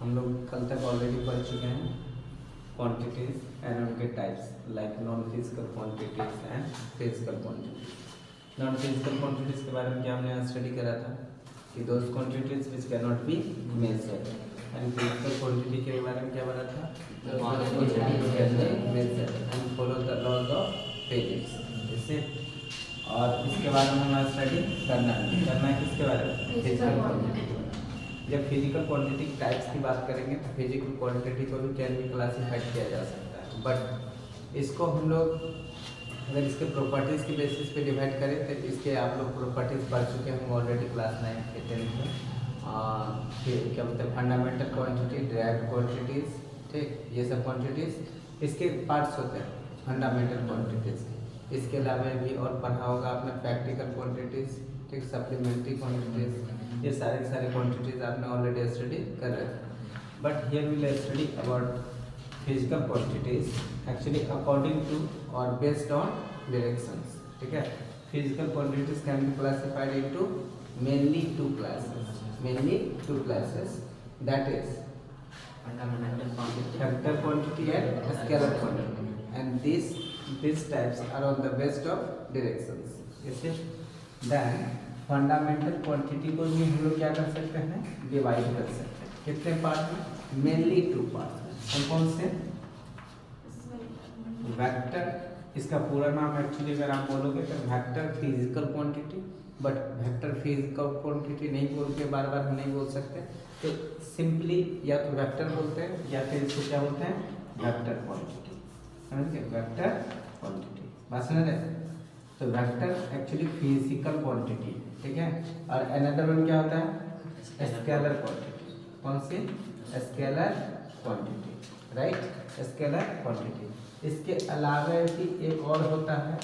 हम लोग कल तक ऑलरेडी पढ़ चुके हैं क्वांटिटीज एंड उनके types like non physical quantities and physical quantities. Non physical quantities के बारे में क्या हमने स्टडी करा था कि those quantities which cannot be measured, and physical quantity के बारे में क्या बना था and follow the laws of physics. इससे और इसके बारे में हमारा स्टडी करना है किसके बारे में, फिजिकल क्वांटिटी। जब फिजिकल क्वांटिटी टाइप्स की बात करेंगे तो फिजिकल क्वांटिटी को भी कैन भी क्लासीफाइड किया जा सकता है, बट इसको हम लोग अगर इसके प्रॉपर्टीज़ की बेसिस पे डिवाइड करें तो इसके आप लोग प्रॉपर्टीज़ पढ़ चुके हैं हम ऑलरेडी क्लास 9 के 10th में। फिर क्या बोलते हैं फंडामेंटल क्वांटिटी, डिराइव्ड क्वांटिटीज़, ठीक, ये सब क्वांटिटीज़ इसके पार्ट्स होते हैं फंडामेंटल क्वांटिटीज़। इसके अलावा भी और पढ़ा होगा आपने प्रैक्टिकल क्वांटिटीज़, ठीक, सप्लीमेंट्री क्वांटिटीज़, ये सारे क्वांटिटीज़ आपने ऑलरेडी स्टडी कर रहे हैं। But here we will study about physical quantities actually according to और बेस्ड ऑन डायरेक्शंस, ठीक है। Physical quantities can be classified into mainly two classes, that is vector quantity and scalar quantity, and these types are on the based of directions। इसे then fundamental quantity को भी हम लोग क्या कर सकते हैं, डिवाइड कर सकते हैं कितने पार्ट में, मेनली 2 पार्ट। और कौन से, वेक्टर, इसका पूरा नाम एक्चुअली अगर आप बोलोगे तो vector physical quantity, but vector physical quantity नहीं बोल के बार बार नहीं बोल सकते, तो सिंपली या तो वेक्टर बोलते हैं या फिर इसको क्या बोलते हैं, वेक्टर क्वांटिटी। समझ गए, वेक्टर क्वांटिटी बात समझ रहे। तो वेक्टर एक्चुअली फिजिकल क्वांटिटी, ठीक है। और अनदर वन क्या होता है, स्केलर क्वांटिटी। कौन सी, scalar quantity, right, scalar quantity. इसके अलावा भी एक और होता है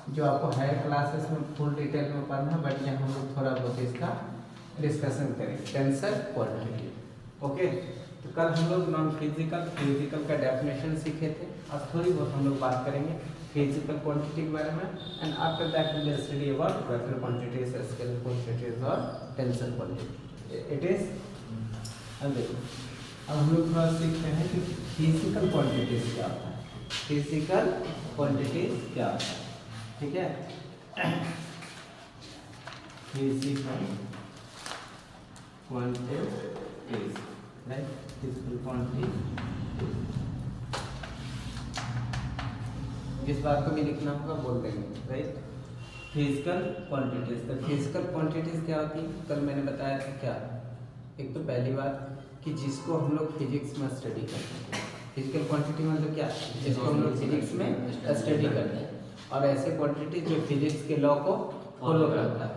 जो आपको हायर क्लासेस में फुल डिटेल में पढ़ना है, बट यहाँ हम लोग थोड़ा बहुत इसका डिस्कशन करेंगे, टेंसर क्वांटिटी। ओके, तो कल हम लोग नॉन फिजिकल का डेफिनेशन सीखे थे, अब थोड़ी बहुत हम लोग बात करेंगे फिजिकल क्वांटिटी के बारे में, and after that we will study about vector quantities, scalar quantities और टेंसर क्वांटिटी। इट इज, अब देखो, अब हम लोग थोड़ा सीखते हैं कि फिजिकल क्वांटिटीज क्या होता है, फिजिकल क्वांटिटीज क्या होता है, ठीक है। Physical quantities, right, physical quantity, जिस बात को भी लिखना होगा बोल देंगे, राइट। फिजिकल क्वांटिटीज, तो फिजिकल क्वांटिटीज क्या होती है, कल मैंने बताया था क्या, एक तो पहली बात कि जिसको हम लोग फिजिक्स में स्टडी करते हैं, फिजिकल क्वांटिटी मतलब क्या, जिसको हम लोग फिजिक्स में स्टडी करते हैं, और ऐसे क्वांटिटी जो फिजिक्स के लॉ को फॉलो करता है,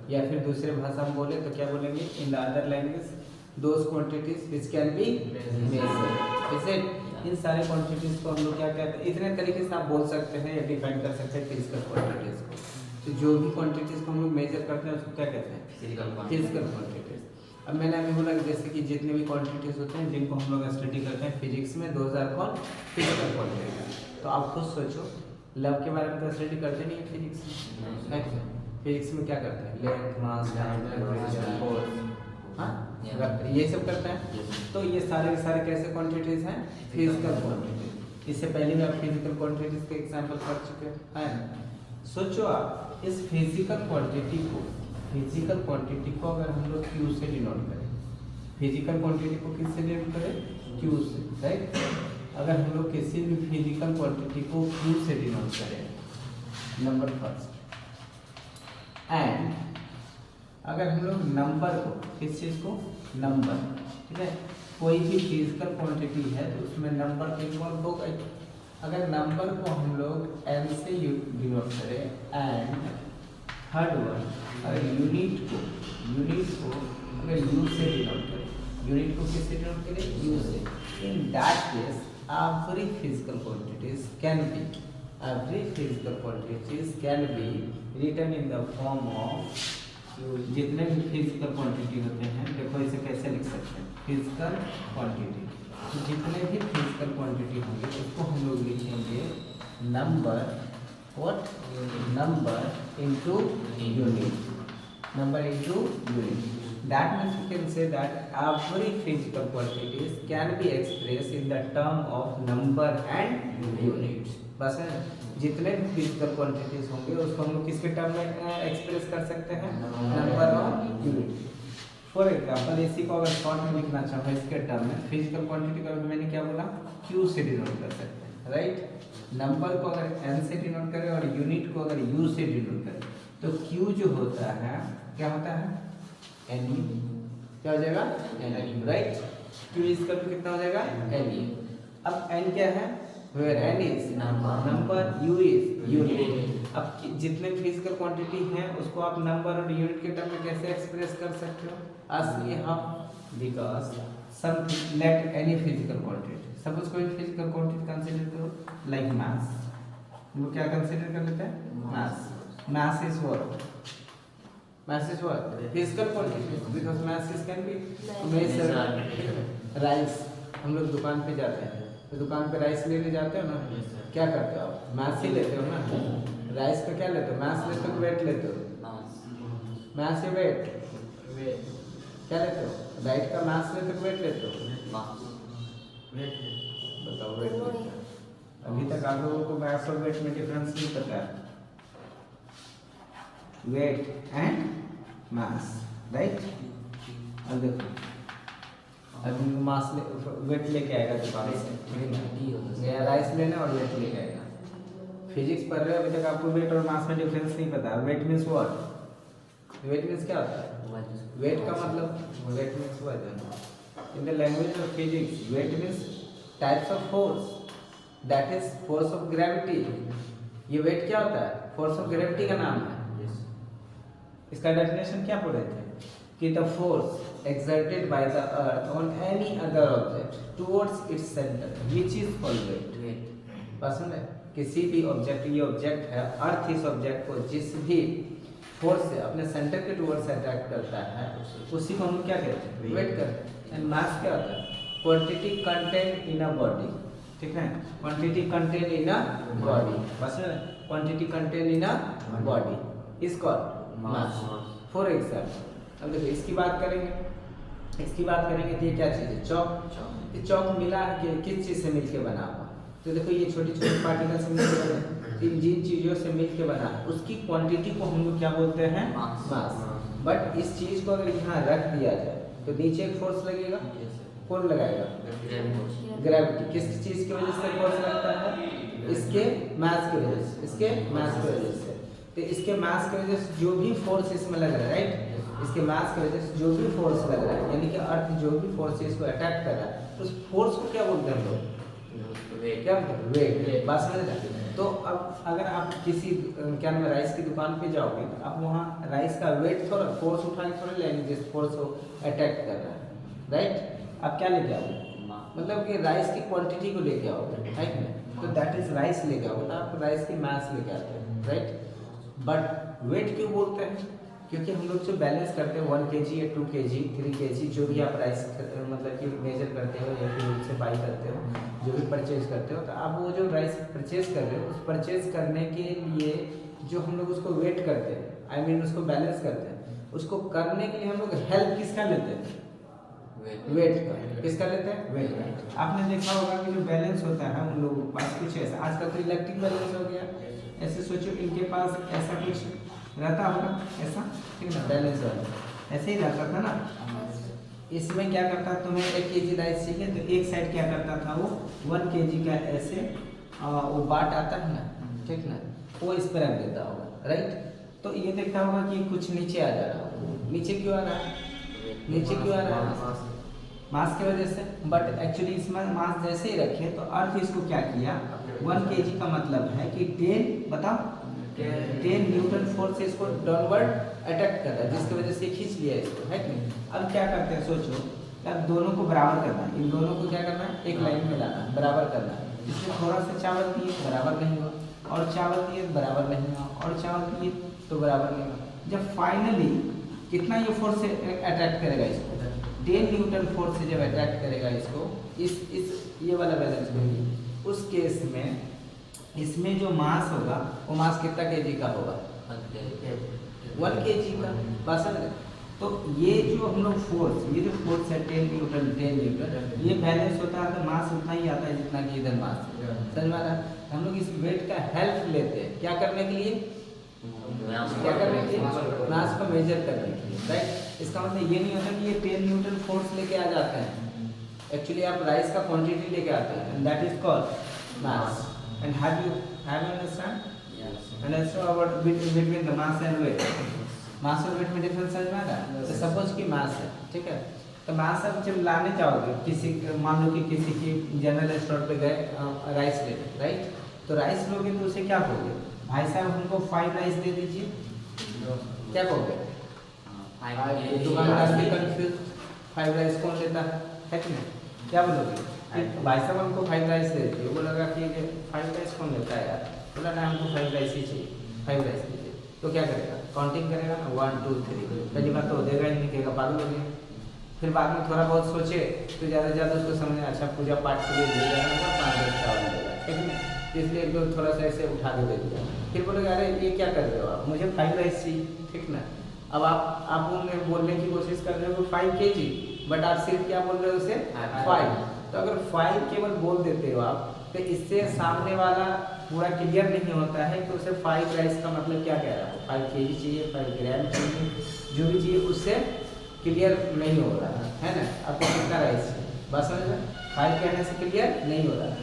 या फिर दूसरे भाषा में बोले तो क्या बोलेंगे, in the other language those quantities which can be measured. इसे इन सारे क्वांटिटीज को हम लोग क्या कहते हैं, इतने तरीके से आप बोल सकते हैं या डिफाइन कर सकते हैं फिजिकल क्वांटिटीज को। तो जो भी क्वांटिटीज को हम लोग मेजर करते हैं उसको क्या कहते हैं, फिजिकल क्वांटिटीज। अब मैंने अभी बोला जैसे कि जितने भी क्वांटिटीज होते हैं जिनको हम लोग स्टडी करते हैं फिजिक्स में, those are called physical quantities. तो आप खुद सोचो, लव के बारे में तो स्टडी करते नहीं है फिजिक्स में, फिजिक्स में क्या करते हैं, लेंथ, मास, टाइम, टेम्परेचर, फोर्स, हाँ, ये सब करते हैं। तो ये सारे के सारे कैसे क्वांटिटीज हैं, फिजिकल क्वांटिटीज। इससे पहले भी आप फिजिकल क्वांटिटीज के एग्जांपल पढ़ चुके हैं। सोचो आप इस फिजिकल क्वांटिटी को अगर हम लोग क्यू से डिनोट करें, फिजिकल क्वांटिटी को किससे डिनोट करें, क्यू से, राइट। अगर हम लोग किसी भी फिजिकल क्वांटिटी को क्यू से डिनोट करें, नंबर फर्स्ट, एंड अगर हम लोग नंबर को, किस चीज़ को, नंबर, ठीक है, कोई भी फिजिकल क्वांटिटी है तो उसमें नंबर इन्वॉल्व होगा। अगर नंबर को हम लोग एन से डिनोट करें, एंड थर्ड वन अगर यूनिट को अगर यू से डिनोट करें, यूनिट को किससे डिनोट करें, यू से, in that case every physical quantities can be written in the form of, जितने भी फिजिकल क्वांटिटी होते हैं, देखो इसे कैसे लिख सकते हैं, फिजिकल क्वांटिटी। तो जितने भी फिजिकल क्वांटिटी होंगे उसको हम लोग लिखेंगे number, what, number into unit, number into unit. That means you can say that every physical quantities can be expressed in the term of number and units. बस है, जितने भी फिजिकल क्वांटिटीज होंगे उसको हम लोग किसके टर्म में एक्सप्रेस कर सकते हैं, नंबर और यूनिट। फॉर एग्जाम्पल इसी को अगर शॉर्ट में लिखना चाहो इसके टर्म में, फिजिकल क्वांटिटी को मैंने क्या बोला, क्यू से डिनोट कर सकते हैं, राइट। नंबर को अगर एन से डिनोट करें और यूनिट को अगर यू से डिनोट करें तो क्यू जो होता है क्या होता है, एन यू, क्या हो जाएगा, एन यू, राइट। क्यू इसका भी कितना हो जाएगा, एन यू। अब एन क्या है, where n is number, u is unit. अब जितने फिजिकल क्वांटिटी हैं उसको आप नंबर और यूनिट के टर्म में कैसे एक्सप्रेस कर सकते हो, असली हम because something let any physical quantity, suppose कोई फिजिकल क्वांटिटी कंसीडर करो लाइक मास, वो क्या कंसीडर कर लेते हैं, mass. Mass is what, mass is what, physical quantity, because mass is can be measured। Rice, हम लोग दुकान पे जाते हैं तो दुकान पे राइस लेने जाते हो ना, क्या करते हो आप, मास ही लेते हो ना। राइस पे क्या लेते हो, मास लेते हो, वेट लेते हो, मास या वेट, क्या लेते हो, राइट का मास लेते हो, वेट लेते हो, बताओ वेट लेते हो। अभी तक आप लोगों को मास और वेट में डिफरेंस नहीं पता है, वेट एंड मास, राइट। अब देखो अभी मास वेट लेके आएगा दुकान से, गया राइस लेने और वेट लेके आएगा। फिजिक्स पढ़ रहे हो अभी तक, आपको वेट और मास में डिफरेंस नहीं पता। Weight means what, weight means क्या होता है, वेट का मतलब, वेट मीन्स वजन। In the language of physics weight means types of force, that is force of gravity. ये वेट क्या होता है, फोर्स ऑफ ग्रेविटी का नाम है। इसका डेफिनेशन क्या पढ़े थे कि the force exerted by the earth on any other object towards its centre which is called weight. पसंद है, किसी भी ऑब्जेक्ट, ये ऑब्जेक्ट है, अर्थ इस ऑब्जेक्ट को जिस भी फोर्स से अपने सेंटर के टुवर्ड्स अट्रैक्ट करता है उसी को हम क्या कहते हैं, वेट करते हैं। एंड मास क्या होता है, quantity content in a body, ठीक है, quantity content in a body, पसंद है, quantity content in a body is called mass. For example अब देखो इसकी बात करेंगे, इसकी बात करेंगे तो ये क्या चीज़ है, चौक। ये चौक मिला है कि किस चीज़ से मिलके बना हुआ, तो देखो ये छोटी छोटी पार्टिकल से मिलके बना, जिन चीज़ों से मिलके बना उसकी क्वांटिटी को हम लोग क्या बोलते हैं, मास। बट इस चीज़ को अगर यहाँ रख दिया जाए तो नीचे एक फोर्स लगेगा, कौन लगाएगा, ग्रेविटी। किस चीज़ की वजह से फोर्स लगता है, इसके मास की वजह से, इसके मास की वजह से। तो इसके मास की वजह से जो भी फोर्स इसमें लग रहा है, राइट, इसके मास की वजह से जो भी फोर्स लग रहा है, यानी कि अर्थ जो भी फोर्स इसको अटैक कर रहा है, उस फोर्स को क्या बोलते हैं हम लोग, क्या बोलते हैं, वेट। बात समझ रहे हैं। तो अब अगर आप किसी क्या नाम है राइस की दुकान पे जाओगे तो आप वहाँ राइस का वेट थोड़ा, फोर्स उठा के थोड़ा लेंगे जिस फोर्स को अटैक कर रहा है, राइट। आप क्या लेके आओगे, मतलब कि राइस की क्वांटिटी को लेके आओगे, है कि नहीं, तो दैट इज राइस लेके आओगे, तो आप राइस की मास लेके आते हैं, राइट। बट वेट क्यों बोलते हैं, क्योंकि हम लोग जो बैलेंस करते हैं 1 kg या 2 kg 3 kg जो भी आप राइस मतलब कि मेजर करते हो या फिर उससे बाई करते हो, जो भी परचेज करते हो, तो आप वो जो राइस परचेज कर रहे हो उस परचेज करने के लिए जो हम लोग उसको वेट करते हैं, आई मीन उसको बैलेंस करते हैं, उसको करने के लिए हम लोग हेल्प किसका लेते हैं, वेट का। किसका लेते हैं, वेट का। आपने देखा होगा कि जो बैलेंस होता है उन लोगों के पास कुछ ऐसा, आजकल तो इलेक्ट्रिक बैलेंस हो गया, ऐसे सोचो इनके पास ऐसा कुछ रहता होगा, ऐसा, ठीक ना, बैलेंस वाला ऐसे ही रहता था ना। इसमें क्या करता, तुम्हें 1 kg राइस चाहिए तो एक साइड क्या करता था वो 1 kg का ऐसे वो बाट आता है ना, ठीक ना, वो इस पर रख देता होगा, राइट। तो ये देखता होगा कि कुछ नीचे आ जा रहा होगा, नीचे क्यों आ रहा है, नीचे क्यों आ रहा है, मास की वजह से। बट एक्चुअली इसमें मास जैसे ही रखे तो अर्थ इसको क्या किया, 1 kg का मतलब है कि 10, बताओ 10 न्यूटन फोर्स से इसको डाउनवर्ड अटैक कर रहा है, जिसकी वजह से खींच लिया इसको, है कि नहीं। अब क्या करते हैं, सोचो अब दोनों को बराबर करना है, इन दोनों को क्या करना है, एक लाइन में लाना है, बराबर करना है। इसमें थोड़ा सा चावल दिए बराबर नहीं हुआ, और चावल दिए बराबर नहीं हुआ, और चावल दिए तो बराबर नहीं हुआ। जब फाइनली कितना ये फोर्स से अट्रैक्ट करेगा इसको, 10 न्यूटन फोर्स से जब अट्रैक्ट करेगा इसको, इस ये वाला बैलेंस में, उस केस में इसमें जो मास होगा वो मास कितना kg का होगा, 1 kg का। बस तो ये जो हम लोग फोर्स, ये जो फोर्स है 10 न्यूटन, 10 न्यूटन, ये बैलेंस होता है तो मास उतना ही आता है जितना कि इधर मास है। समझ में आ रहा है? हम लोग इस वेट का हेल्प लेते हैं क्या करने के लिए, क्या करने के लिए, मास को मेजर करने के लिए, राइट। इसका मतलब ये नहीं होता कि ये 10 न्यूटन फोर्स लेके आ जाते हैं, एक्चुअली आप राइस का क्वांटिटी लेके आते हैं, and that is called mass. And have you understand about between the mass and weight, मास और वेट में डिफरेंस समझ में आ रहा है? तो सपोज कि मास है, ठीक है, तो मास आप जब लाने चाहोगे किसी, मान लो कि किसी की जनरल स्टोर पे गए राइस लेने, राइट, तो राइस लोगे तो उसे क्या कहोगे, भाई साहब हमको 5 राइस दे दीजिए, क्या कहोगे? दुकानदार भी कंफ्यूज, 5 राइस कौन लेता है कि नहीं, क्या बोलोगे? भाई साहब हमको 5 राइस दे दीजिए, वो लगा कि 5 राइस कौन लेता है यार, बोला ना हमको 5 राइस ही चाहिए, 5 राइस दीजिए, तो क्या करेगा, काउंटिंग करेगा ना, 1 2 3, पहली बात तो देगा ही नहीं, कहेगा पागल हो गया। फिर बाद में थोड़ा बहुत सोचे तो ज़्यादा से ज़्यादा उसको समझ में, अच्छा पूजा पाठ के लिए दे देगा, 5 राइस चावल देगा, ठीक है, इसलिए एक दो थोड़ा सा ऐसे उठा के दे दिया। फिर बोलेगा अरे ये क्या कर रहे हो आप, मुझे 5 राइस चाहिए, ठीक ना। अब आप उन्हें बोलने की कोशिश कर रहे हो 5 kg, बट आप सिर्फ क्या बोल रहे हो उसे 5। तो अगर 5 केवल बोल देते हो आप, तो इससे सामने वाला पूरा क्लियर नहीं होता है कि उसे 5 राइस का मतलब क्या कह रहा है, 5 kg चाहिए, 5 ग्राम चाहिए, जो भी चाहिए उससे क्लियर नहीं हो रहा है ना, आपको कितना राइस चाहिए, बस समझ में, 5 कहने से क्लियर नहीं हो रहा है।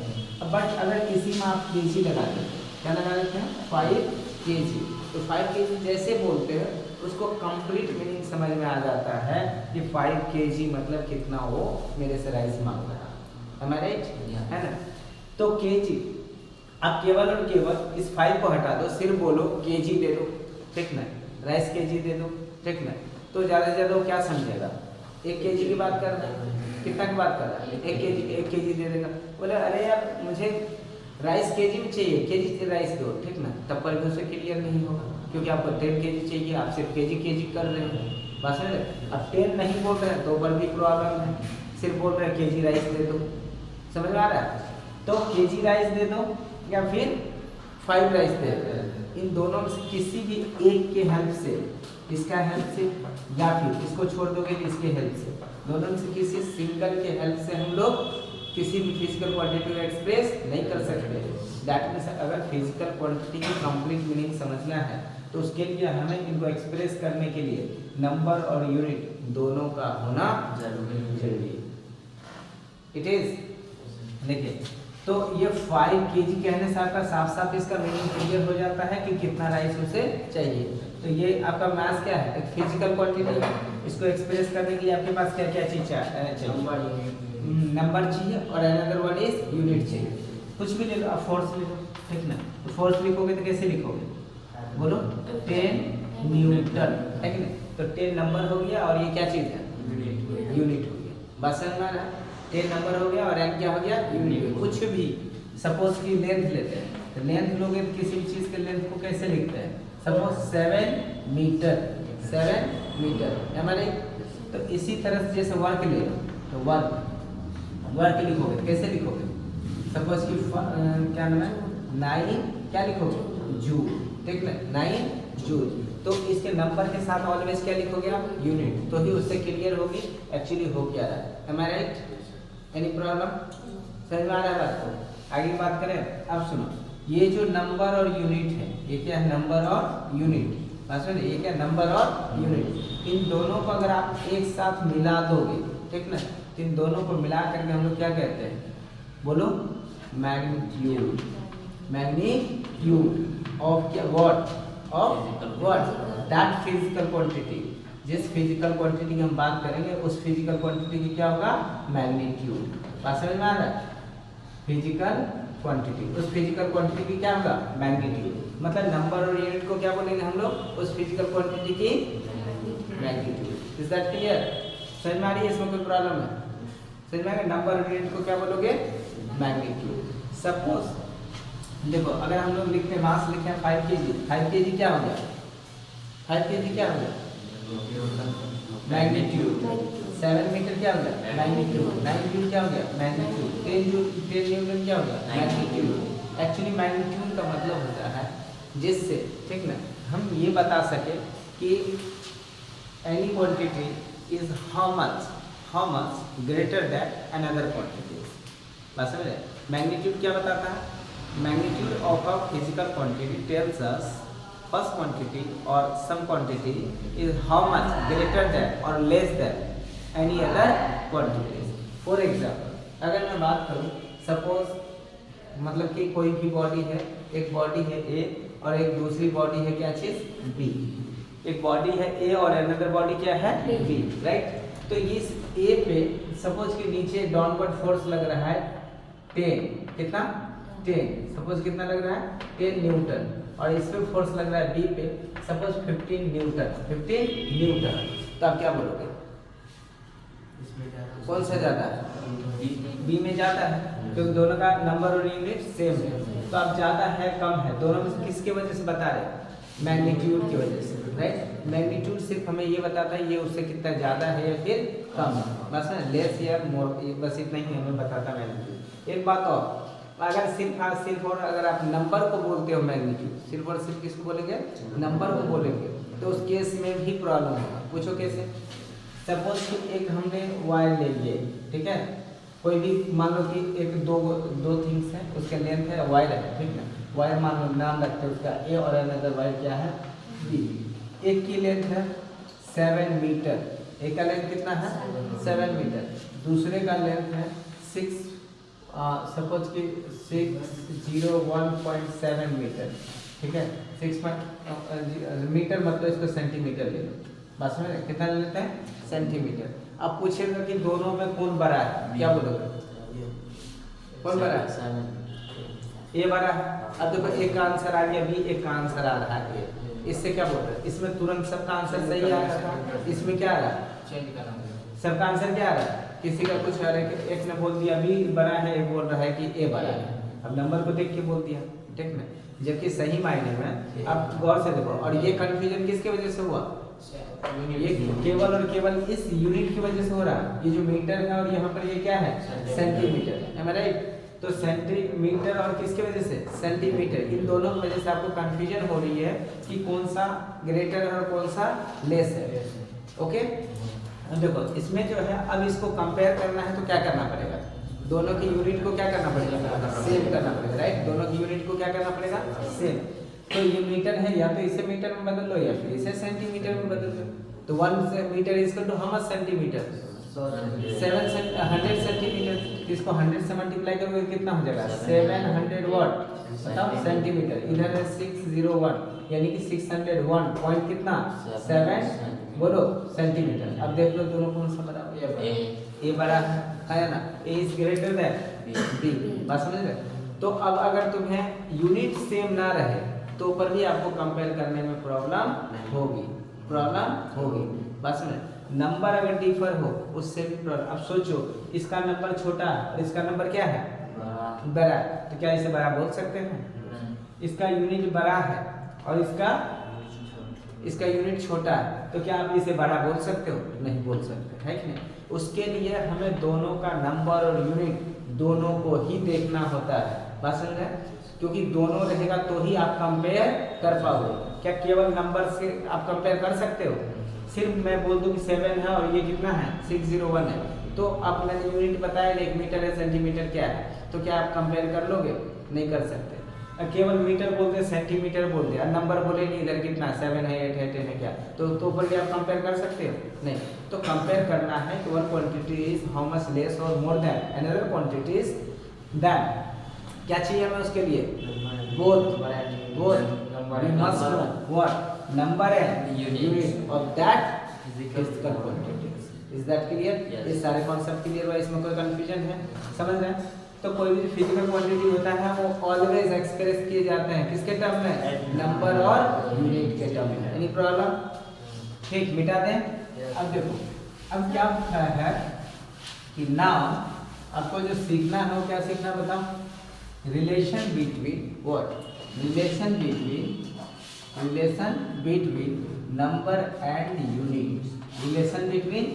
बट अगर इसी में आप kg लगा देते हैं, क्या लगा देते हैं 5 kg, तो 5 kg जैसे बोलते हैं उसको कंप्लीट मीनिंग समझ में आ जाता है कि 5 kg मतलब कितना वो मेरे से राइस मांग रहा है, राइट है ना। तो kg आप केवल और केवल इस 5 को हटा दो, सिर्फ बोलो kg दे दो, ठीक ना, राइस kg दे दो, ठीक ना, तो ज़्यादा से ज़्यादा वो क्या समझेगा, 1 kg की बात कर रहा है, कितना की बात कर रहा है, 1 kg दे देगा। बोले अरे यार मुझे राइस kg में चाहिए, kg राइस दो, ठीक ना, तब पर भी उसे क्लियर नहीं होगा, क्योंकि आपको 10 kg चाहिए, आप सिर्फ kg कर रहे हैं, बस समझ रहे। अब 10 नहीं बोल रहे हैं तो पर भी प्रॉब्लम है, सिर्फ बोल रहे हैं kg राइस दे दो, समझ में आ रहा है। तो kg राइस दे दो या फिर 5 राइस दे दो, इन दोनों में से किसी भी एक के हेल्प से, इसका हेल्प से या फिर इसको छोड़ दोगे तो इसके हेल्प से, दोनों में से किसी सिंगल के हेल्प से हम लोग किसी भी फिजिकल क्वांटिटी को एक्सप्रेस नहीं कर सकते। दैट मीन्स अगर फिजिकल क्वांटिटी की कंप्लीट मीनिंग समझना है तो उसके लिए हमें इनको एक्सप्रेस करने के लिए नंबर और यूनिट दोनों का होना जरूरी है। इट इज, देखिए तो ये 5 kg कहने से आपका साफ साफ इसका मीनिंग क्लियर हो जाता है कि कितना राइस उसे चाहिए। तो ये आपका मास क्या है, एक फिजिकल क्वांटिटी है, इसको एक्सप्रेस करने के लिए आपके पास क्या क्या चीज चाहिए, नंबर चाहिए, और अनदर वन इज यूनिट चाहिए। कुछ भी ले लो, आप फोर्स ले लो, ठीक ना, तो फोर्स लिखोगे तो कैसे लिखोगे, बोलो 10 न्यूटन, है कि नहीं, तो 10 नंबर हो गया और ये क्या चीज है, यूनिट हो गया, बस समझ में आ रहा है। 10 नंबर हो गया और एन क्या हो गया, यूनिट। कुछ भी सपोज की लेंथ लेते हैं, तो लेंथ लोगे तो किसी भी चीज के लेंथ को कैसे लिखते हैं, सपोज 7 मीटर, 7 मीटर हमारे। तो इसी तरह से जैसे वर्क ले लो, तो वर्क लिखोगे तो कैसे लिखोगे, सपोज की क्या नाम है 9 क्या लिखोगे, जूल, ठीक ना, 9 जूल। तो इसके नंबर के साथ ऑलवेज क्या लिखोगे आप, यूनिट, तो ही उससे क्लियर होगी एक्चुअली हो क्या रहा है। एम आई राइट, एनी प्रॉब्लम, समझ में आ रहा है बात को। आगे बात करें, अब सुनो, ये जो नंबर और यूनिट है, ये क्या है, नंबर और यूनिट, बात सुनिए, ये क्या नंबर और यूनिट, इन दोनों को अगर आप एक साथ मिला दोगे, ठीक ना, तो इन दोनों को मिला करके हम लोग क्या कहते हैं, बोलो मैग्नीट्यूड, मैग्नीट्यूड ऑफ क्या, what, of what, that physical quantity. जिस फिजिकल क्वांटिटी की हम बात करेंगे उस फिजिकल क्वांटिटी की क्या होगा, मैग्नीट्यूड। बात समझ में आ रहा है, फिजिकल क्वांटिटी, उस फिजिकल क्वांटिटी की क्या होगा, मैग्नीट्यूड। मतलब नंबर और यूनिट को क्या बोलेंगे हम लोग, उस फिजिकल क्वांटिटी की मैग्नीट्यूड। इज दैट क्लियर, समझ में आ रही है, इसमें कोई प्रॉब्लम है, समझ में आ गया। नंबर और यूनिट को क्या बोलोगे, मैग्नीट्यूड। सपोज देखो अगर हम लोग लिखते हैं मास लिखे हैं 5 kg, 5 kg क्या हो गया, 5 kg क्या हो गया, मैग्नीट्यूड। 7 मीटर क्या हो गया, मैग्नीट्यूड। 9 जूल क्या हो गया, मैग्नीट्यूड। 10 न्यूटन क्या हो गया, मैग्नीट्यूड। एक्चुअली मैग्नीट्यूड का मतलब होता है जिससे, ठीक ना, हम ये बता सके कि any quantity is how much greater than another quantity. बात समझ रहे? मैग्नीट्यूड क्या बताता है? Magnitude of a physical quantity tells us first quantity और some quantity is how much greater than और less than any other quantities. For example अगर मैं बात करूँ, सपोज मतलब कि कोई भी बॉडी है, एक बॉडी है ए और एक दूसरी बॉडी है क्या चीज़ बी। एक बॉडी है ए और अनदर बॉडी क्या है बी, राइट? तो इस ए पे सपोज कि नीचे डाउनवर्ड फोर्स लग रहा है 10, कितना 10, सपोज कितना लग रहा है 10 न्यूटन, और इस पे फोर्स लग रहा है बी पे सपोज 15 न्यूटन, 15 न्यूटन। तो आप क्या बोलोगे? कौन सा ज़्यादा है? बी में ज़्यादा है, क्योंकि दोनों का नंबर और यूनिट सेम है। तो अब ज़्यादा है कम है, दोनों में से किसके वजह से बता रहे? मैग्नीट्यूड की वजह से, राइट? मैग्नीट्यूड सिर्फ हमें ये बताता है ये उससे कितना ज़्यादा है या फिर कम है, बस ना, लेस या मोर, बस इतना ही हमें बताता मैग्नीट्यूड। एक बात और, अगर सिर्फ और अगर आप नंबर को बोलते हो मैग्नीट्यूड, सिर्फ और सिर्फ किसको बोलेंगे? नंबर को बोलेंगे, तो उस केस में भी प्रॉब्लम होगा। पूछो कैसे? सपोज कि एक हमने वायर ले लिए, ठीक है? कोई भी मान लो कि एक दो थिंग्स हैं, उसका लेंथ है वायर है, ठीक है? वायर मान लो नाम रखते हैं उसका ए और अनदर वायर क्या है बी। एक की लेंथ है 7 मीटर, एक का लेंथ कितना है 7 मीटर, दूसरे का लेंथ है 6 सपोज कि 601.7 मीटर, ठीक है? 6 मीटर मतलब इसको सेंटीमीटर ले लो, बस में कितना ले लेते हैं सेंटीमीटर। अब पूछेगा कि दोनों में कौन बड़ा है, क्या बोलोगे? कौन बड़ा है? ए बड़ा है। अब देखो एक का आंसर आ गया बी, एक का आंसर आ रहा है ए। इससे क्या बोल रहे हैं? इसमें तुरंत सबका आंसर सही आ रहा था, इसमें क्या आ रहा है? सबका आंसर क्या आ रहा है? किसी का कुछ आ रहा है कि एक ने बोल दिया बी बड़ा है, एक बोल रहा है कि ए बड़ा है। अब नंबर को देख के बोल दिया, ठीक ना? जबकि सही मायने में अब गौर से देखो, और ये कंफ्यूजन किसके वजह से हुआ? ये केवल और केवल इस यूनिट की वजह से हो रहा है। ये जो मीटर है और यहाँ पर ये क्या है सेंटीमीटर, है ना, राइट? तो सेंटीमीटर और किसके वजह से सेंटीमीटर, इन दोनों की वजह से आपको कंफ्यूजन हो रही है कि कौन सा ग्रेटर है और कौन सा लेस है। ओके, देखो इसमें जो है अब इसको कंपेयर करना है तो क्या करना पड़ेगा? दोनों की यूनिट को क्या करना पड़ेगा? सेम करना पड़ेगा, राइट? दोनों की यूनिट को क्या करना पड़ेगा? सेम। तो ये मीटर है, या तो इसे मीटर में बदल लो या फिर इसे सेंटीमीटर में बदल लो। तो 1 metre is equal to how much centimetre? 100 centimetre. इसको 100 से मल्टीप्लाई करोगे कितना हो जाएगा? 700 वाट, बताओ सेंटीमीटर। इधर है 601, यानी कि 601 पॉइंट कितना 7 बोलो सेंटीमीटर। अब देख लो दोनों कौन सा बड़ा है? ए बड़ा है ना? ए इज ग्रेटर देन बी, बात समझ रहे? तो अब अगर तुम्हें यूनिट सेम ना रहे तो ऊपर भी आपको कंपेयर करने में प्रॉब्लम होगी, बात समझ? नंबर अगर डिफर हो उससे भी प्रॉब्लम। अब सोचो इसका नंबर छोटा है और इसका नंबर क्या है बड़ा, तो क्या इसे बड़ा बोल सकते हैं? इसका यूनिट बड़ा है और इसका यूनिट छोटा है, तो क्या आप इसे बड़ा बोल सकते हो? नहीं बोल सकते, है कि नहीं? उसके लिए हमें दोनों का नंबर और यूनिट दोनों को ही देखना होता है, बात समझ रहे? क्योंकि दोनों रहेगा तो ही आप कंपेयर कर पाओगे। क्या केवल नंबर से आप कंपेयर कर सकते हो? सिर्फ मैं बोल दूं कि 7 है और ये कितना है 601 है, तो आप मैंने यूनिट बताया 1 मीटर है, सेंटीमीटर क्या है, तो क्या आप कंपेयर कर लोगे? नहीं कर सकते। केवल मीटर बोलते, सेंटीमीटर बोलते, और नंबर बोले नहीं इधर कितना 7 है, 8 है, 10 है, क्या तो ऊपर भी आप कंपेयर कर सकते हो? नहीं। तो कंपेयर करना है कि one quantity is how much less और more than another quantity is then. क्या चाहिए हमें उसके लिए? Both we must know what number and unit of that physical quantities. Is that clear? ये सारे कॉन्सेप्ट क्लियर हुआ, इसमें कोई कंफ्यूजन है? समझ रहे हैं? तो कोई भी फिजिकल क्वांटिटी होता है वो ऑलवेज एक्सप्रेस किए जाते हैं किसके टर्म में? नंबर और यूनिट के टर्म में। Any problem? ठीक, मिटा दें। अब देखो अब क्या है कि नाउ आपको जो सीखना है वो क्या सीखना है बताओ? Relation between what? Relation between number and unit. Relation between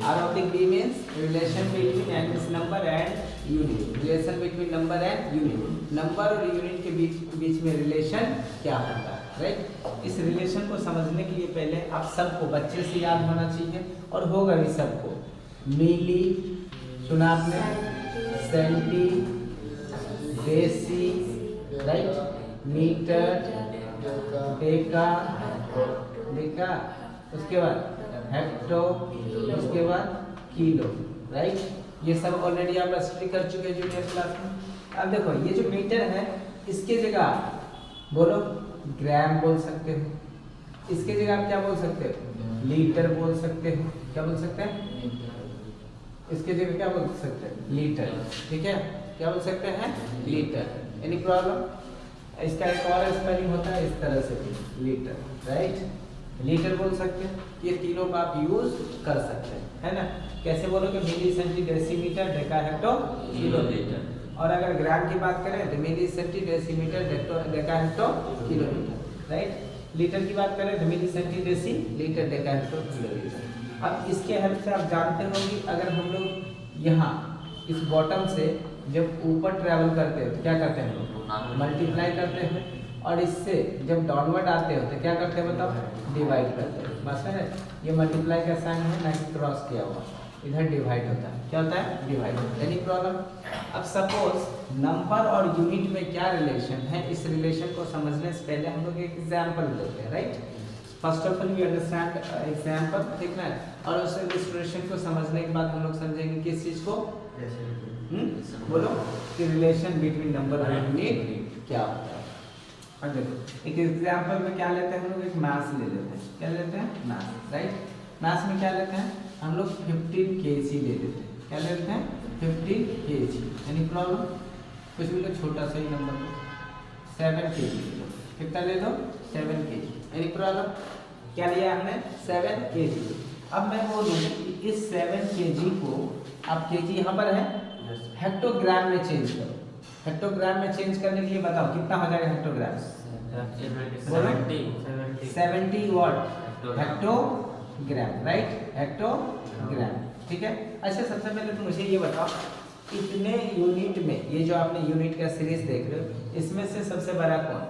R of the B means relation between and this number and unit. Relation between number and unit. Number और यूनिट के बीच में रिलेशन क्या होता है? राइट। इस relation को समझने के लिए पहले आप सबको बच्चे से याद होना चाहिए और होगा भी सबको। मिली सुना आपने, centi, deci, right, metre, deca, deca, उसके बाद हेक्टो, उसके बाद किलो, राइट। ये सब ऑलरेडी आप स्टडी कर चुके हैं जूनियर क्लास में। अब देखो ये जो मीटर है इसके जगह बोलो ग्राम बोल सकते हो, इसके जगह आप क्या बोल सकते हो, लीटर बोल सकते हो। क्या बोल सकते हैं, इसके जगह क्या बोल सकते हैं, लीटर, ठीक है। क्या बोल सकते हैं, लीटर। Any problem? इसका एक और स्पेलिंग होता है इस तरह से भी, लीटर, राइट। लीटर बोल सकते हैं। ये तीनों का आप यूज कर सकते हैं, है ना। कैसे बोलोगे, milli, centi, decimetre, deca, hecto, kilometre. और अगर ग्राम की बात करें तो milli, centi, decimetre, deca, hecto, kilometre, right. Litre की बात करें तो milli, centi, deci, litre, deca, hecto, kilometre. अब इसके हेल्प से आप जानते हो कि अगर हम लोग यहाँ इस बॉटम से जब ऊपर ट्रैवल करते हैं तो क्या करते हैं हम लोग, मल्टीप्लाई करते हैं। और इससे जब डाउनवर्ड आते हो तो क्या करते हैं बताओ, डिवाइड करते हैं। बस है, ये मल्टीप्लाई का साइन है ना कि क्रॉस किया हुआ, इधर डिवाइड होता है। क्या होता है, डिवाइड। Any problem? अब सपोज नंबर और यूनिट में क्या रिलेशन है, इस रिलेशन को समझने से पहले हम लोग एक एग्जाम्पल लेते हैं, right. First of all we understand example, ठीक है। और उस इलस्ट्रेशन को समझने के बाद हम लोग समझेंगे किस चीज को, बोलो कि रिलेशन बिटवीन नंबर और यूनिट क्या होता है। और देखो एक एग्जाम्पल में क्या लेते हैं हम लोग, एक मास ले लेते हैं। क्या लेते हैं, मास, राइट। मास में क्या लेते हैं हम लोग, 15 kg ले लेते हैं। क्या ले लेते हैं, 15 kg। Any problem? कुछ भी लो, छोटा सा ही नंबर लो, 7 kg ले लो। कितना ले लो, 7 kg। Any problem? क्या लिया हमने, 7 kg। अब मैं बोलूँ कि इस 7 kg को आप kg यहाँ पर है, हेक्टोग्राम में चेंज करो। हेक्टोग्राम में चेंज करने के लिए बताओ कितना हो जाएगा hectogram, 70 what hectogram, right, hectogram, ठीक है। अच्छा सबसे पहले तो मुझे ये बताओ, इतने यूनिट में, ये जो आपने यूनिट का सीरीज देख रहे हो, इसमें से सबसे बड़ा कौन,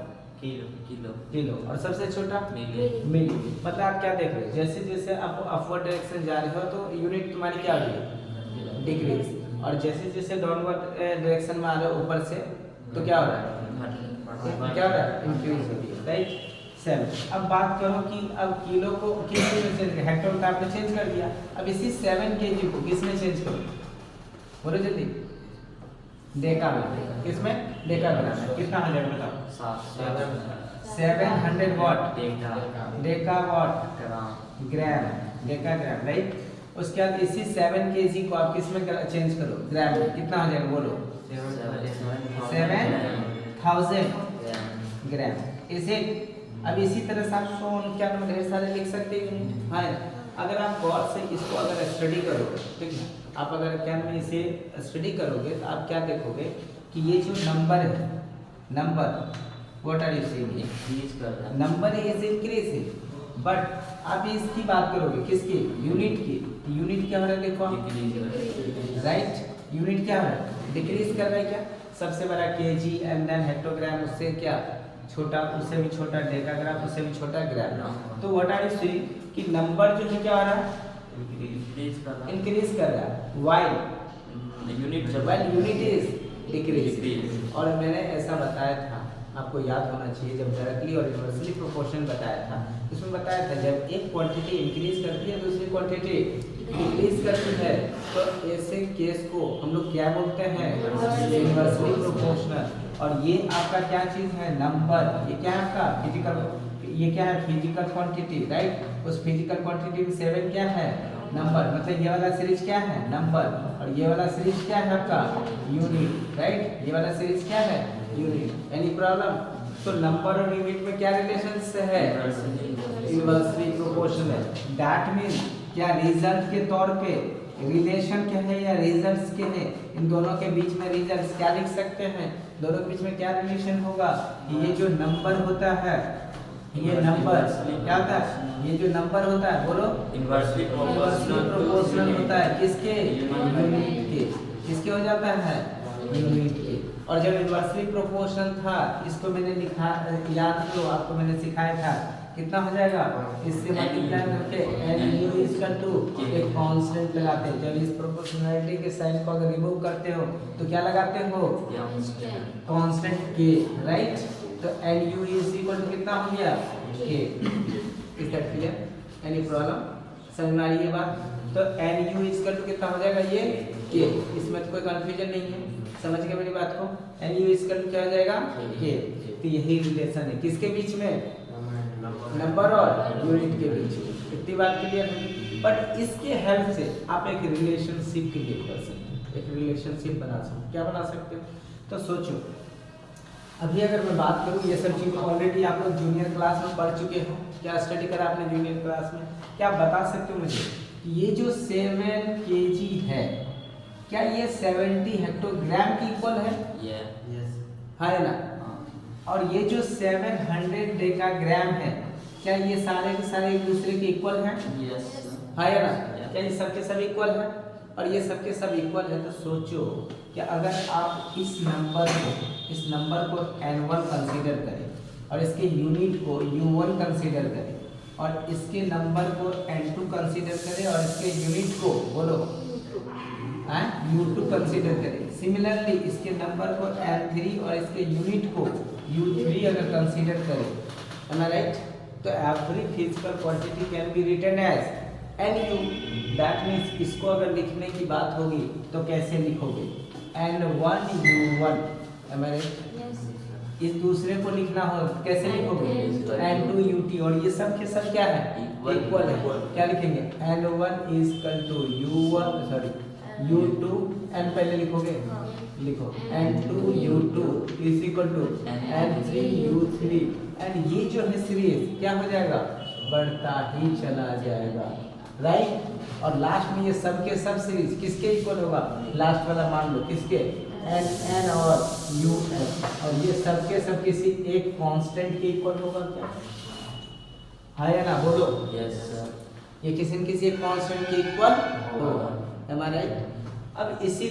किलो, किलो, किलो। और सबसे छोटा मिली, मिली। मतलब आप क्या देख रहे हो, जैसे जैसे आप अपवर्ड डायरेक्शन जा रहे हो तो यूनिट तुम्हारी क्या हो रही, डिक्रीज। और जैसे जैसे डाउनवर्ड डायरेक्शन में आ रहे हो ऊपर से तो क्या हो रहा है, क्या हो रहा है, इंक्रीज हो रही है, राइट। 7। अब बात करो कि अब किलो को किस में चेंज, हेक्टर का आपने चेंज कर दिया। अब इसी 7 kg को किस में चेंज करो, बोलो जल्दी, डेका में। किसमें, डेकाग्राम में। कितना हो जाएगा बताओ, 700 what Deka what gram, decagram, right. उसके बाद इसी 7 kg को आप किस में चेंज करो, ग्राम में। कितना हो जाएगा बोलो, 7000 ग्राम। इसे अब इसी तरह से आप क्या ढेर सारे लिख सकते हैं, हाँ। अगर आप गौर से इसको अगर स्टडी करोगे, ठीक है, आप अगर क्या में इसे स्टडी करोगे तो आप क्या देखोगे कि ये जो नंबर है, number what are you saying, increase कर रहा है, नंबर इज इंक्रीजिंग। बट आप इसकी बात करोगे किसकी, यूनिट की, यूनिट क्या हो रहा है देखो, राइट। यूनिट क्या हो रहा है, डिक्रीज कर रहा है। क्या, सबसे बड़ा केजी एंड देन हेक्टोग्राम, उससे क्या छोटा, उससे भी छोटा डेकाग्राम, उससे भी छोटा ग्राम। तो व्हाट आर यू सेइंग कि नंबर जो है क्या हो रहा है, इंक्रीज कर रहा है, व्हाइल यूनिट इज डिक्रीज। और मैंने ऐसा बताया था, आपको याद होना चाहिए, जब डायरेक्टली और इनवर्सली प्रोपोर्शन बताया था, इसमें बताया था जब एक क्वांटिटी इंक्रीज करती है दूसरी क्वांटिटी डिक्रीज करती है, तो ऐसे केस को हम लोग क्या बोलते हैं, इनवर्सली प्रोपोर्शनल। और ये आपका क्या चीज है, नंबर। ये क्या है आपका फिजिकल, ये क्या है, फिजिकल क्वांटिटी, राइट। उस फिजिकल क्वांटिटी में 7 क्या है, नंबर। मतलब ये वाला सीरीज क्या है, नंबर। और ये वाला सीरीज क्या है आपका, यूनिट, राइट। ये वाला सीरीज क्या है, यूनिट। Any problem? तो नंबर और यूनिट में क्या रिलेशन है, इनवर्सली प्रोपोर्शनल। दैट मीन क्या रिजल्ट के तौर पे रिलेशन क्या है या रिजल्ट्स के हैं, इन दोनों के बीच में रिजल्ट्स क्या लिख सकते हैं, दोनों के बीच में क्या रिलेशन होगा, ये जो नंबर होता है, ये नंबर क्या होता है, ये जो नंबर होता है बोलो इनवर्सली प्रोपोर्शनल होता है किसके, यूनिट के। किसके हो जाता है, यूनिट के। और जब इन्वर्सली प्रोपोर्शनल था, इसको मैंने लिखा, याद करो आपको मैंने सिखाया था, कितना हो जाएगा, इससे मल्टीप्लाई करके एन यू इक्वल टू एक कांस्टेंट लगाते हैं। जब इस प्रोपोर्शनैलिटी के साइन को अगर रिमूव करते हो तो क्या लगाते हो, कांस्टेंट के, राइट। तो n u is equal to कितना हो गया, के। Is that clear, any problem, समझ में आ रही है बात। तो एन यू इक्वल टू कितना हो जाएगा, ये के, इसमें तो कोई कंफ्यूजन नहीं है, समझ गए मेरी बात को। एन यू इक्वल टू क्या हो जाएगा, के। तो यही रिलेशन है किसके बीच में, नंबर और यूनिट के बीच में, इतनी बात क्लियर है। बट इसके हेल्प से आप एक रिलेशनशिप क्रिएट कर सकते हैं, एक रिलेशनशिप बना सकते हो। क्या बना सकते हो, तो सोचो अभी अगर मैं बात करूँ, ये सब चीज़ ऑलरेडी आप लोग जूनियर क्लास में पढ़ चुके हो, क्या स्टडी करा आपने जूनियर क्लास में, क्या बता सकते हो मुझे, ये जो 7 kg है, क्या ये 70 हेक्टोग्राम की इक्वल है, है ना। और ये जो 700 डेकाग्राम है, क्या ये सारे के सारे एक दूसरे के इक्वल हैं, है ना। क्या ये सबके सब इक्वल है, और ये सबके सब इक्वल है, तो सोचो कि अगर आप इस नंबर को n1 कंसीडर करें और इसके यूनिट को u1 कंसीडर करें और इसके नंबर को n2 कंसीडर करें और इसके यूनिट को बोलो u2 कंसीडर करें। सिमिलरली इसके नंबर को n3 और इसके यूनिट को u3 अगर कंसीडर करें, am I right? तो every physical quantity can be written as nu। That means इसको अगर लिखने की बात होगी तो कैसे लिखोगे, n1 u1, am I right? इस दूसरे को लिखना हो कैसे लिखोगे, n2 ut, और ये सब के सब क्या है, इक्वल है। क्या लिखेंगे, n1 is equal to u1, sorry u2, n पहले लिखोगे, लिखो n2 u2 is equal to n3 u3, and ये जो है सीरीज क्या हो जाएगा, बढ़ता ही चला जाएगा, राइट। और लास्ट में ये सब के सब सीरीज किसके इक्वल होगा, लास्ट वाला मान लो किसके, n और un, और ये सब के सब किसी एक कांस्टेंट के इक्वल होगा क्या, है ना, बोलो यस सर, ये किसी न किसी एक कांस्टेंट के इक्वल होगा, am I right? अब इसी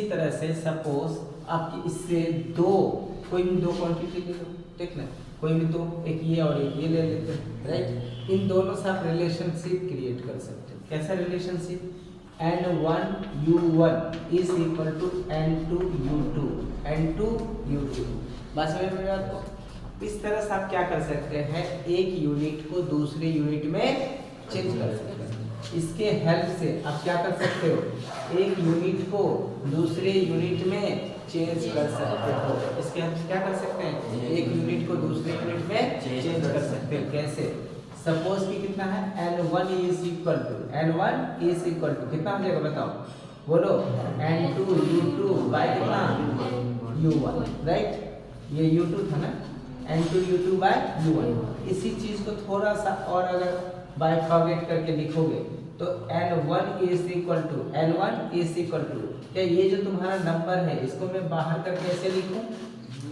तरह से सपोज आपकी इससे कोई भी दो क्वांटिटी ले लो, ठीक ना, कोई भी दो, एक ये और एक ये ले लेते हैं, राइट। इन दोनों से आप रिलेशनशिप क्रिएट कर सकते हो। कैसा relationship, n1 u1 is equal to n2 u2 बात समझ में बात को। इस तरह से आप क्या कर सकते हैं, एक यूनिट को दूसरे यूनिट में चेंज कर सकते हैं। इसके हेल्प से आप क्या कर सकते हो, एक यूनिट को दूसरे यूनिट में चेंज कर सकते हो। इसके हेल्प से क्या कर सकते हैं, एक यूनिट को दूसरे यूनिट में चेंज कर सकते हो। कैसे, सपोज कि कितना है, n1 इज इक्वल टू कितना हो जाएगा बताओ, बोलो n2 u2 बाय कितना u1, राइट। ये u2 था ना, n2 u2 बाय u1। इसी चीज को थोड़ा सा और अगर बाइफर्केट करके लिखोगे तो n1 इज इक्वल टू क्या, ये जो तुम्हारा नंबर है इसको मैं बाहर करके ऐसे लिखूं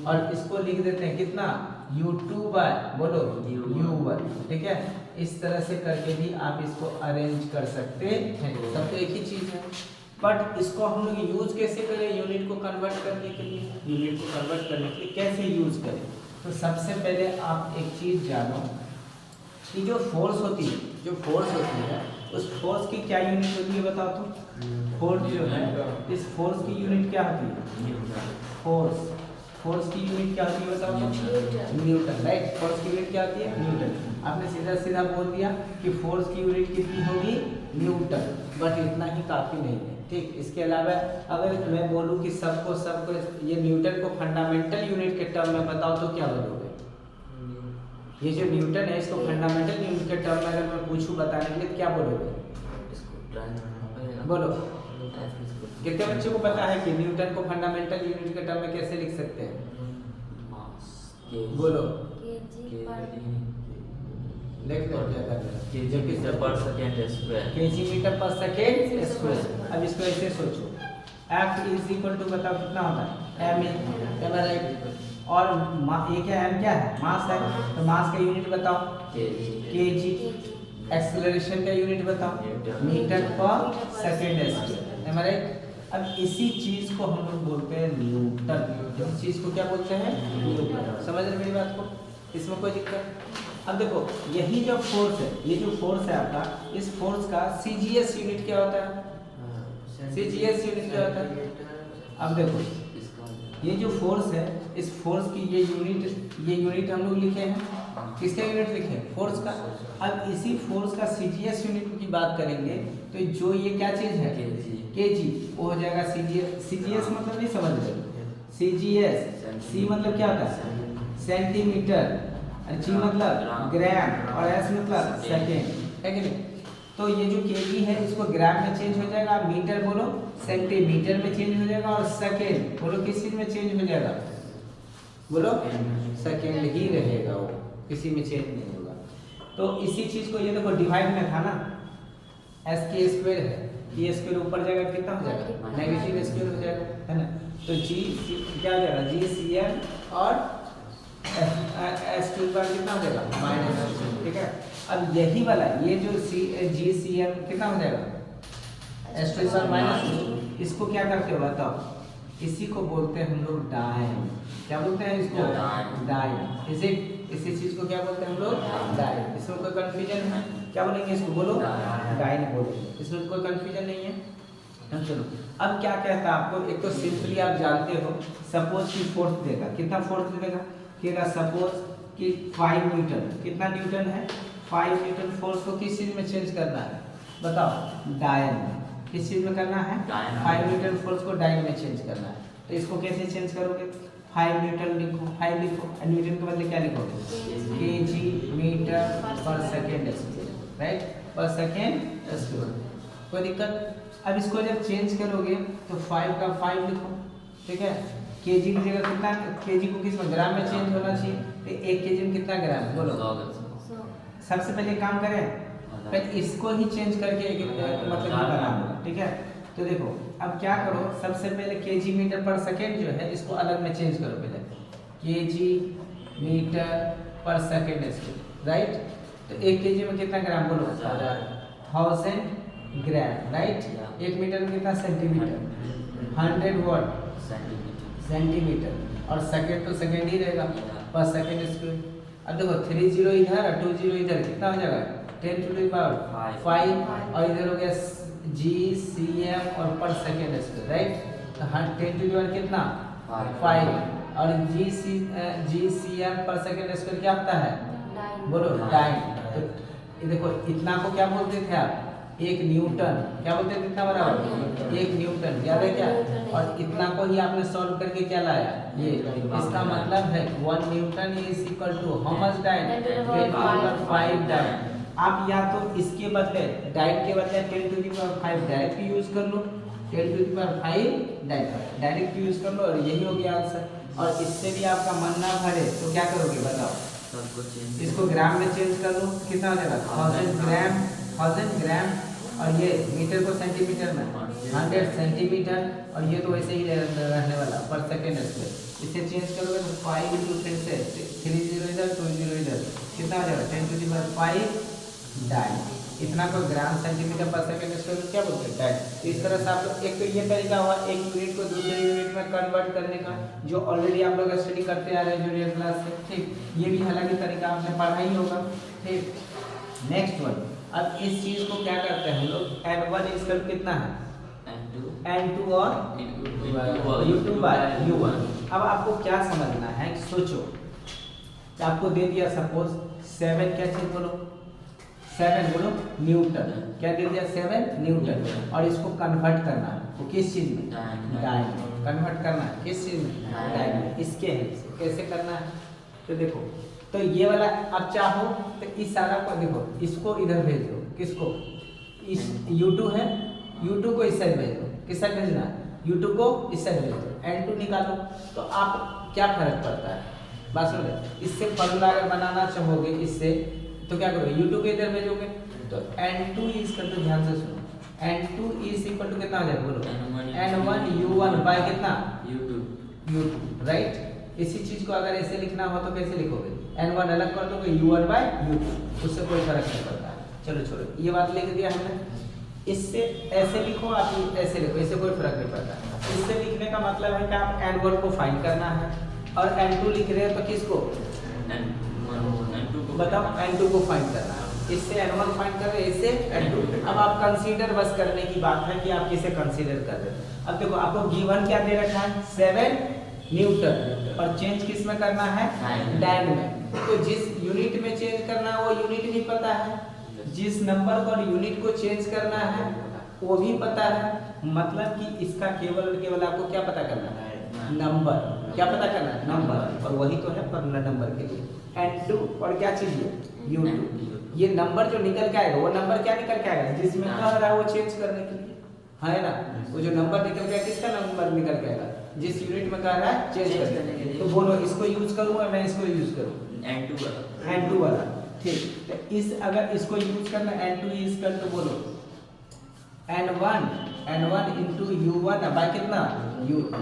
और इसको लिख देते हैं कितना, u2 बाय बोलो u1, ठीक है। इस तरह से करके भी आप इसको अरेंज कर सकते हैं। सब तो एक ही चीज है, बट इसको हम लोग यूज कैसे करें, यूनिट को कन्वर्ट करने के लिए कैसे यूज करें। तो सबसे पहले आप एक चीज जानो कि जो फोर्स होती है उस फोर्स की क्या यूनिट होती है बताओ तुम। फोर्स जो है, इस फोर्स की यूनिट क्या होती है, फोर्स की यूनिट क्या होती है बताओ तुम, न्यूटन, राइट। फोर्स की यूनिट क्या होती है, न्यूटन। आपने सीधा सीधा बोल दिया कि फोर्स की यूनिट कितनी होगी, न्यूटन, बट इतना ही काफी नहीं है, ठीक। इसके अलावा अगर मैं बोलूँ कि सबको ये न्यूटन को फंडामेंटल यूनिट के टर्म में बताओ तो क्या बोलोगे, ये जो न्यूटन है इसको फंडामेंटल यूनिट के टर्म में अगर मैं पूछूं बताने के लिए क्या बोलोगे, बोलो। कितने बच्चों को पता है कि न्यूटन को फंडामेंटल यूनिट के टर्म में कैसे लिख सकते हैं, बोलो। देख लो क्या कर रहे केजी मीटर पर सेकंड स्क्वायर, केजी मीटर पर सेकंड स्क्वायर। अब इसको ऐसे सोचो, F इज इक्वल टू बताओ कितना होता है, m राइट। और ये क्या m क्या है, मास है, तो मास का यूनिट बताओ केजी। एक्सेलरेशन का यूनिट बताओ मीटर पर सेकंड स्क्वायर, राइट। अब इसी चीज को हम लोग बोलते हैं न्यूटन। इस चीज को क्या बोलते हैं? न्यूटन। समझ रहे मेरी बात को? इसमें कोई दिक्कत? अब देखो यही जो फोर्स है, ये जो फोर्स है आपका, इस फोर्स का सीजीएस यूनिट क्या होता है? सीजीएस यूनिट क्या होता है? अब देखो ये जो फोर्स है, इस फोर्स की ये यूनिट हम लोग लिखे हैं। किसका यूनिट लिखे हैं? फोर्स का। अब इसी फोर्स का सीजीएस यूनिट की बात करेंगे तो जो ये क्या चीज है? केजी। वो हो जाएगा सीजीएस। सीजीएस मतलब नहीं समझ रहे? सीजीएस, सी मतलब क्या होता है? सेंटीमीटर, जी मतलब ग्राम, और एस मतलब सेकेंड, है कि नहीं? तो ये जो केजी है इसको ग्राम में चेंज हो जाएगा, मीटर बोलो सेंटीमीटर में चेंज हो जाएगा, और सेकेंड बोलो किस चीज में चेंज हो जाएगा? बोलो सेकेंड ही रहेगा, वो किसी में चेंज नहीं होगा। तो इसी चीज को ये देखो डिवाइड में था ना, एस के स्क्वायर है, ये स्क्वायर ऊपर जाएगा कितना हो जाएगा? नेगेटिव स्क्वायर हो जाएगा, है ना? तो जी क्या हो जाएगा? जी सी एम और एस टू का कितना हो जाएगा? माइनस। ठीक है, अब यही वाला ये जो सी जी सी एम कितना हो जाएगा? एस टू पर माइनस। इसको क्या करते हो बताओ? इसी को बोलते हैं हम लोग डाइन। क्या बोलते हैं इसको? डाइन। इसी चीज को क्या बोलते हैं हम लोग? डाइन। इसमें कोई कंफ्यूजन है? क्या बोलेंगे इसको? बोलो डाइन बोलेंगे, इसमें कोई कंफ्यूजन नहीं है। चलो अब क्या कहता है आपको? एक तो सिंपली आप जानते हो, सपोज की फोर्स देगा, कितना फोर्स देगा? कहेगा सपोज कि 5 न्यूटन। कितना न्यूटन है? 5 न्यूटन फोर्स को किस चीज में चेंज करना है? बताओ। डायन में। किस चीज में करना है? 5 न्यूटन फोर्स को डायन में चेंज करना है। तो इसको कैसे चेंज करोगे? 5 न्यूटन लिखो, 5 लिखो, न्यूटन के बदले क्या लिखोगे? KG metre per second square, right? पर सेकेंड स्क्वायर। कोई दिक्कत? अब इसको जब चेंज करोगे तो 5 का 5 लिखो, ठीक है? केजी की जगह कितना? केजी को किस में? ग्राम में चेंज होना चाहिए। तो 1 केजी में कितना ग्राम? बोलो। सबसे पहले काम करें, पहले इसको ही चेंज करके मतलब बना लो, ठीक है? तो देखो अब क्या करो, सबसे पहले केजी मीटर पर सेकेंड जो है इसको अलग में चेंज करो। पहले KG metre per second square, right? तो 1 केजी में कितना ग्राम? बोलो 1000 ग्राम, राइट? 1 मीटर में कितना? सेंटीमीटर। 100 वॉट? सेंटीमीटर। और सेकेंड तो सेकेंड ही रहेगा, पर सेकेंड स्क्वायर। अब देखो 30 इधर और 20 इधर, कितना हो जाएगा? 10 to the power 5, और इधर हो गया जी सी एम और पर सेकेंड स्क्वायर, राइट? तो 10 to the power कितना? 5, और जी सी एम पर सेकेंड स्क्वायर क्या होता है? बोलो डाइन। तो ये देखो इतना को क्या बोलते थे आप? 1 न्यूटन। क्या बोलते थे? इतना बराबर 1 न्यूटन, याद है क्या? और इतना को ही आपने सॉल्व करके क्या लाया? ये। इसका मतलब है 1 newton is equal to how much dyne? 10⁵ dyne. आप या तो इसके बदले डाइन के बदले 10⁵ डायरेक्ट यूज कर लो, 10⁵ डायरेक्ट यूज कर लो, और यही हो गया आंसर। और इससे भी आपका मन ना भरे तो क्या करोगे बताओ? इसको ग्राम में चेंज कर लो, कितना हो जाएगा? 1000 ग्राम, और ये मीटर को सेंटीमीटर में 100 सेंटीमीटर, और ये तो वैसे ही रहने वाला पर सेकेंड स्क्वायर। इसे चेंज करोगे तो 5 इंटू फिर से 30 इधर 20 इधर, कितना हो जाएगा? 10⁵ डाइन। इतना को ग्राम सेंटीमीटर पर सेकेंड स्क्वायर क्या बोलते हैं? डाइन। इस तरह से आप लोग, एक तो ये तरीका हुआ एक यूनिट को दूसरे यूनिट में कन्वर्ट करने का, जो ऑलरेडी आप लोग स्टडी करते आ रहे हैं जूनियर क्लास से, ठीक? ये भी हालांकि तरीका आपने पढ़ा ही होगा, ठीक? नेक्स्ट वन, अब इस चीज को क्या करते हैं हम लोग? n1 इसका कितना है? n2 और u2/u1। अब आपको क्या समझना है? सोचो, आपको दे दिया सपोज 7 क्या चीज? बोलो 7 बोलो न्यूटन। क्या दे दिया? 7 न्यूटन। और इसको कन्वर्ट करना है, वो किस चीज में? डाइन। कन्वर्ट करना है किस चीज में? डाइन में। इसके कैसे करना है? तो देखो, तो ये वाला अब चाहो तो इस सारा को देखो, इसको इधर भेज दो। किसको? इस u2 है, u2 को इस साइड भेज दो। किस साइड भेजना है? u2 को इस साइड भेज दो। n2 निकालो तो आप क्या फर्क पड़ता है? बात सुन रहे? इससे फॉर्मूला अगर बनाना चाहोगे इससे, तो क्या करोगे? u2 को इधर भेजोगे तो n2 इज कर दो, ध्यान से सुनो, n2 इज इक्वल टू कितना हो जाएगा? बोलो n1 u1 बाय कितना? u2, right? इसी चीज को अगर ऐसे लिखना हो तो कैसे लिखोगे? n1 अलग कर दोगे, u1/u2, उससे कोई फर्क नहीं पड़ता है। चलो छोड़ो, ये बात लिख दिया हमने। इससे ऐसे लिखो, आप ऐसे लिखो, इससे कोई फर्क नहीं पड़ता। का मतलब है कि आप n1 को फाइंड करना है और n2 लिख रहे हो तो किसको N2 को बताओ, n2 को फाइंड करना है। इससे n1 फाइंड कर रहे हैं, इससे n2। अब आप कंसीडर बस करने की बात है कि आप किसे कंसीडर कर रहे हैं। अब देखो आपको गिवन क्या दे रखा है 7 न्यूटन और चेंज किस में करना है डाइन में। तो जिस यूनिट में चेंज करना है वो यूनिट भी पता है, जिस नंबर को और यूनिट को चेंज करना है वो भी पता है। मतलब कि इसका केवल और केवल आपको क्या पता करना है नंबर, क्या पता करना है नंबर, और वही तो है पर्टिकुलर नंबर के लिए n2 और क्या चीज है u2। ये नंबर जो निकल के आएगा वो नंबर क्या निकल के आएगा जिसमें कह रहा है वो चेंज करने के लिए, है ना। वो जो नंबर निकल के किसका नंबर निकल के आएगा जिस यूनिट में कह रहा है चेंज करने के लिए। तो बोलो इसको यूज करूं या मैं इसको यूज करूं n2 वाला, ठीक। तो इस अगर इसको यूज करना n2 यूज कर तो बोलो n1 into u1 बाय कितना u2।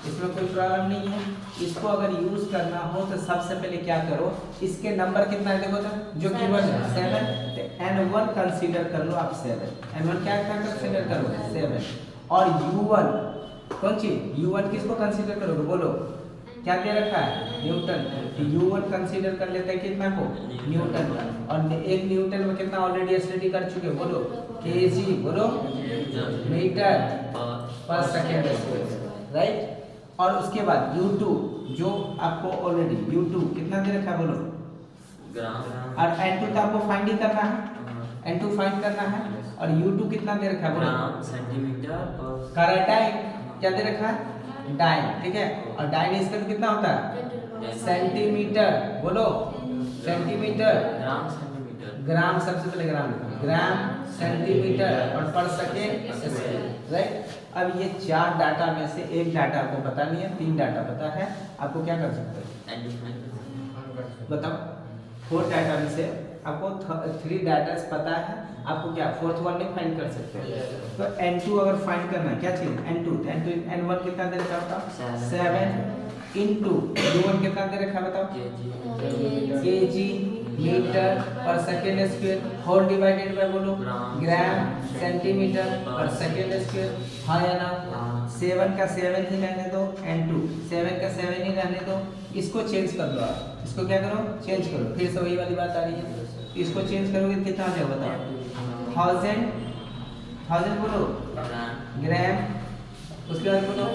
इसमें कोई प्रॉब्लम नहीं है। इसको अगर यूज करना हो तो सबसे पहले क्या करो, इसके नंबर कितना है देखो तो जो गिवन है 7, तो n1 कंसीडर कर लो आप 7, n1 क्या कंसीडर करो 7, और u1 कौन चीज u1 किसको कंसीडर करोगे बोलो, क्या दे रखा है न्यूटन। तो u1 कंसीडर कर लेते हैं कितना को न्यूटन का, और एक न्यूटन में कितना ऑलरेडी स्टडी कर चुके बोलो kg, बोलो मीटर पर सेकंड स्क्वायर, राइट। और उसके बाद u2 जो आपको ऑलरेडी u2 कितना दे रखा है बोलो ग्राम, और n2 तो आपको फाइंड ही करना है, n2 फाइंड करना है, और u2 कितना दे रखा है बोलो ग्राम सेंटीमीटर पर कराटाइन क्या दे रखा है डाइन, ठीक है। और डाइन इसका तो कितना होता है सेंटीमीटर, बोलो सेंटीमीटर, ग्राम सेंटीमीटर, ग्राम सबसे पहले ग्राम लिखो, ग्राम सेंटीमीटर और पर सेकेंड, राइट। अब ये 4 डाटा में से एक डाटा आपको पता नहीं है, 3 डाटा पता है, आपको क्या कर सकते हैं बताओ। 4 डाटा में से आपको 3 डाटा पता है, आपको क्या 4th वन नहीं फाइंड कर सकते। तो n2 अगर फाइंड करना है क्या चीज n2, n1 कितना दे रखा बताओ 7 इंटू u1 कितना दे रखा बताओ kg metre per second square, whole divided by बोलो gram centimetre per second square, हाँ या ना। 7 का 7 ही रहने दो, n2 7 का 7 ही रहने दो। इसको चेंज कर लो आप, इसको क्या करो चेंज करो, फिर से वही वाली बात आ रही है। इसको चेंज करोगे कितना आ जाएगा बताओ 1000 बोलो ग्राम, उसके बाद बोलो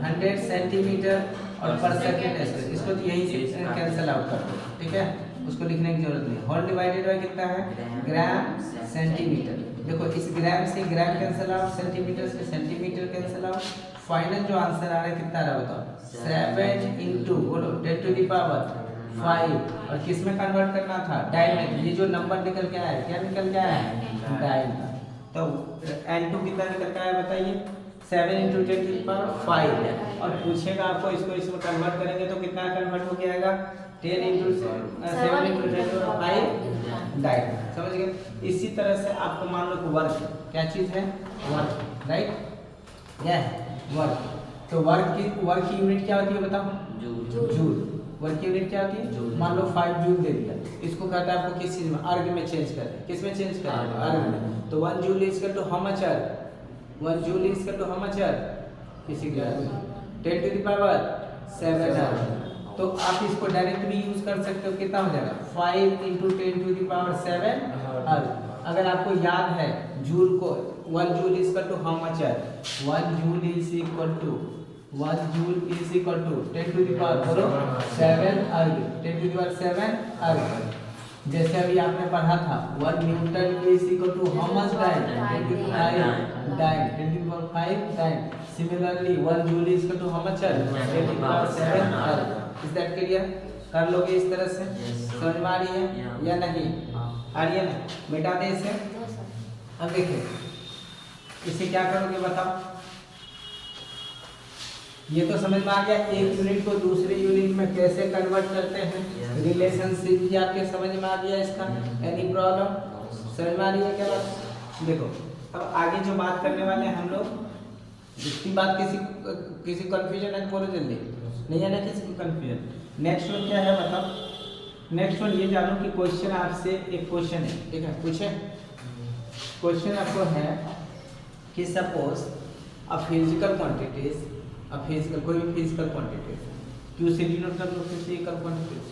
100 सेंटीमीटर और पर सेकेंड स्क्वायर। इसको तो यही से कैंसिल आउट कर दो, ठीक है, उसको लिखने की जरूरत नहीं। होल डिवाइडेड बाय कितना है ग्राम सेंटीमीटर। देखो इस ग्राम से ग्राम कैंसिल आउट, सेंटीमीटर से सेंटीमीटर कैंसिल आउट। फाइनल जो आंसर आ रहा है कितना आ रहा है बताओ 7 इंटू बोलो 10 टू द पावर 5, और किस में कन्वर्ट करना था डाइन में। ये जो नंबर निकल के आया है क्या निकल के आया है डाइन का। तो n2 कितना निकल के आया बताइए 7 इंटू 10 टू द पावर 5, और पूछेगा आपको इसको इसमें कन्वर्ट करेंगे तो कितना कन्वर्ट हो जाएगा 10 into 7 into 10 to the 5 dyne, समझ गए। इसी तरह से आपको मान लो वर्क, क्या चीज है वर्क, राइट यह वर्क। तो वर्क की यूनिट क्या होती है बताओ जूल। वर्क की यूनिट क्या होती है, मान लो 5 जूल दे दिया, इसको कहता है आपको किस चीज में अर्ग में चेंज करें, किस में चेंज करें अर्ग में। तो 1 joule is equal to how much erg, 1 joule is equal to how much erg किसी के 10 टू द पावर 7 अर्ग। तो आप इसको डायरेक्ट भी यूज कर सकते हो, कितना हो जाएगा 5 इंटू 10 टू द पावर 7 अर्ग। अगर आपको याद है जूल को 1 joule is equal to how much erg, 1 joule is equal to 1 joule is equal to 10 to the power बोलो 7 अर्ग, 10 टू द पावर 7 अर्ग। जैसे अभी आपने पढ़ा था 1 newton is equal to how much dyne 10 to the power 5 10 to the power 5 dyne. Similarly 1 joule is equal to how much erg 10 to the power 7 erg. Is that clear? कर लोगे इस तरह से, समझ में आ रही है या नहीं आ रही है ना। मिटा दे इसे। अब देखिए इसे क्या करोगे बताओ, ये तो समझ में आ गया एक यूनिट को दूसरे यूनिट में कैसे कन्वर्ट करते हैं, रिलेशनशिप भी आपके समझ में आ गया इसका। एनी प्रॉब्लम समझ में आ रही है क्या बात? देखो अब आगे जो बात करने वाले हैं हम लोग, इसकी बात किसी कंफ्यूजन है बोलो जल्दी, नहीं है ना किसी को कंफ्यूजन। नेक्स्ट वन क्या है बताओ। नेक्स्ट वन ये जानो कि क्वेश्चन आपसे एक क्वेश्चन है, ठीक है, पूछे क्वेश्चन आपको है कि सपोज अब फिजिकल क्वांटिटीज, अब फिजिकल कोई भी फिजिकल क्वांटिटीज क्यू से डिनोट कर लो, फिजिकल क्वांटिटीज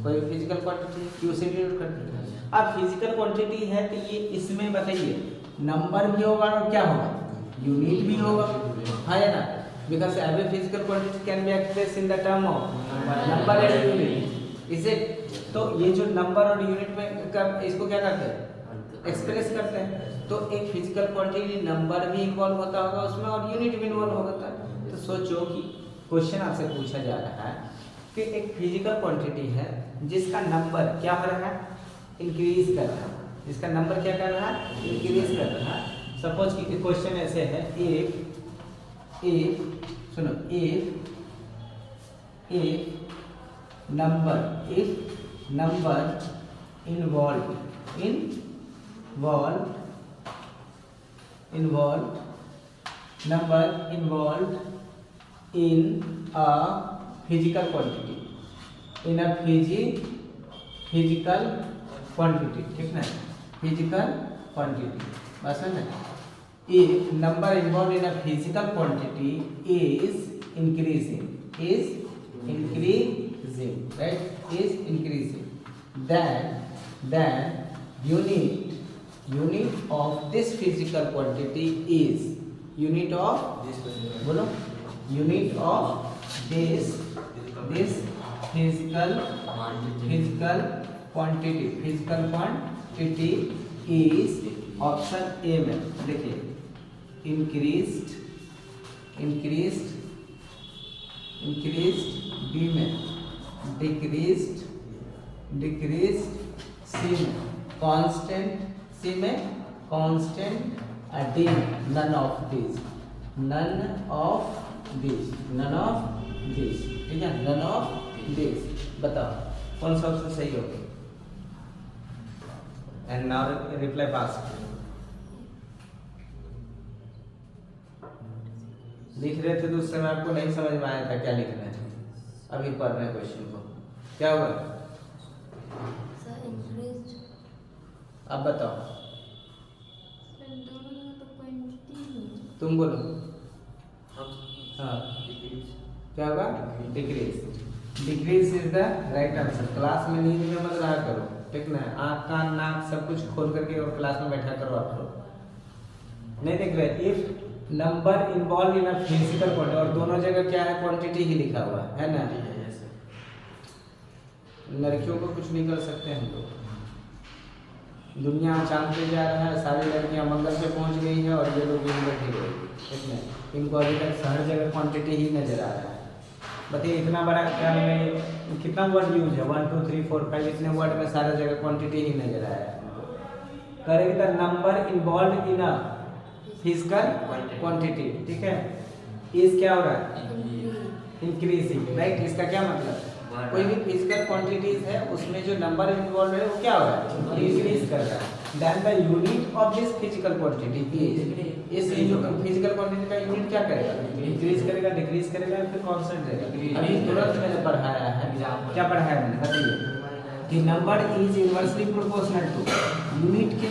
कोई भी फिजिकल क्वांटिटी क्यू से डिनोट कर दो। अब फिजिकल क्वांटिटी है तो ये इसमें बताइए नंबर भी होगा और क्या होगा, यूनिट भी होगा, है ना, because every physical quantity can be express in the term of number and unit, is it. तो ये जो नंबर और यूनिट में इसको क्या करते हैं, एक्सप्रेस करते हैं। तो एक फिजिकल क्वांटिटी नंबर भी इन्वॉल्व होता होगा उसमें और यूनिट भी इन्वॉल्व होता है। तो सोचो कि क्वेश्चन आपसे पूछा जा रहा है कि एक फिजिकल क्वांटिटी है जिसका नंबर क्या हो रहा है, इंक्रीज कर रहा है, जिसका नंबर क्या कर रहा है, इंक्रीज कर रहा है। सपोज कि क्वेश्चन ऐसे है, सुनो, if number involved in a physical quantity, ठीक ना, फिजिकल क्वांटिटी बस है ना। If number involved in a physical quantity is increasing, right, is increasing, then unit of this physical quantity is unit of बोलो, unit of this physical quantity is option A में देखिए, increased, B में decreased, सी में constant, सी में constant, D में none of these, ठीक है, none of these। बताओ कौन सा ऑप्शन सही होगा, एंड नाउ रिप्लाई पास। लिख रहे थे तो उस समय आपको नहीं समझ में आया था क्या लिखना है, अभी पढ़ रहे हैं क्वेश्चन को, क्या होगा अब बताओ, तुम बोलो। हाँ क्या होगा, decrease is the right answer. Class में नींद में मत रहा करो, ठीक ना, आँख कान नाक सब कुछ खोल करके और क्लास में बैठा करो आप लोग, नहीं देख रहे। If number involve in a physical quantity, और दोनों जगह क्या है, क्वांटिटी ही लिखा हुआ है ना। लड़कियों को कुछ नहीं कर सकते हम लोग, दुनिया चांद पे जा रहा है, सारी लड़कियां मंगल पे पहुंच गई है और ये लोग इन बैठे गए, ठीक है, इनको अभी तक हर जगह क्वांटिटी ही नजर आ रहा है। बताइए इतना बड़ा क्या में कितना वर्ड यूज है, 1 2 3 4 5 इतने वर्ड में सारा जगह क्वांटिटी ही नजर आया है। Correct, the number involve in a physical quantity, ठीक है, इज क्या हो रहा है, इंक्रीजिंग, राइट। इसका क्या मतलब, कोई भी फिजिकल क्वांटिटीज है उसमें जो नंबर इन्वॉल्व है वो क्या हो रहा है, इंक्रीज कर रहा है। Then the unit of this physical quantity is, इस फिजिकल क्वांटिटी का यूनिट क्या करेगा, इंक्रीज करेगा, डिक्रीज करेगा, फिर कांस्टेंट रहेगा। अभी तुरंत मैंने पढ़ाया है, क्या पढ़ाया मैंने बताइए, कि number is inversely proportional to unit के,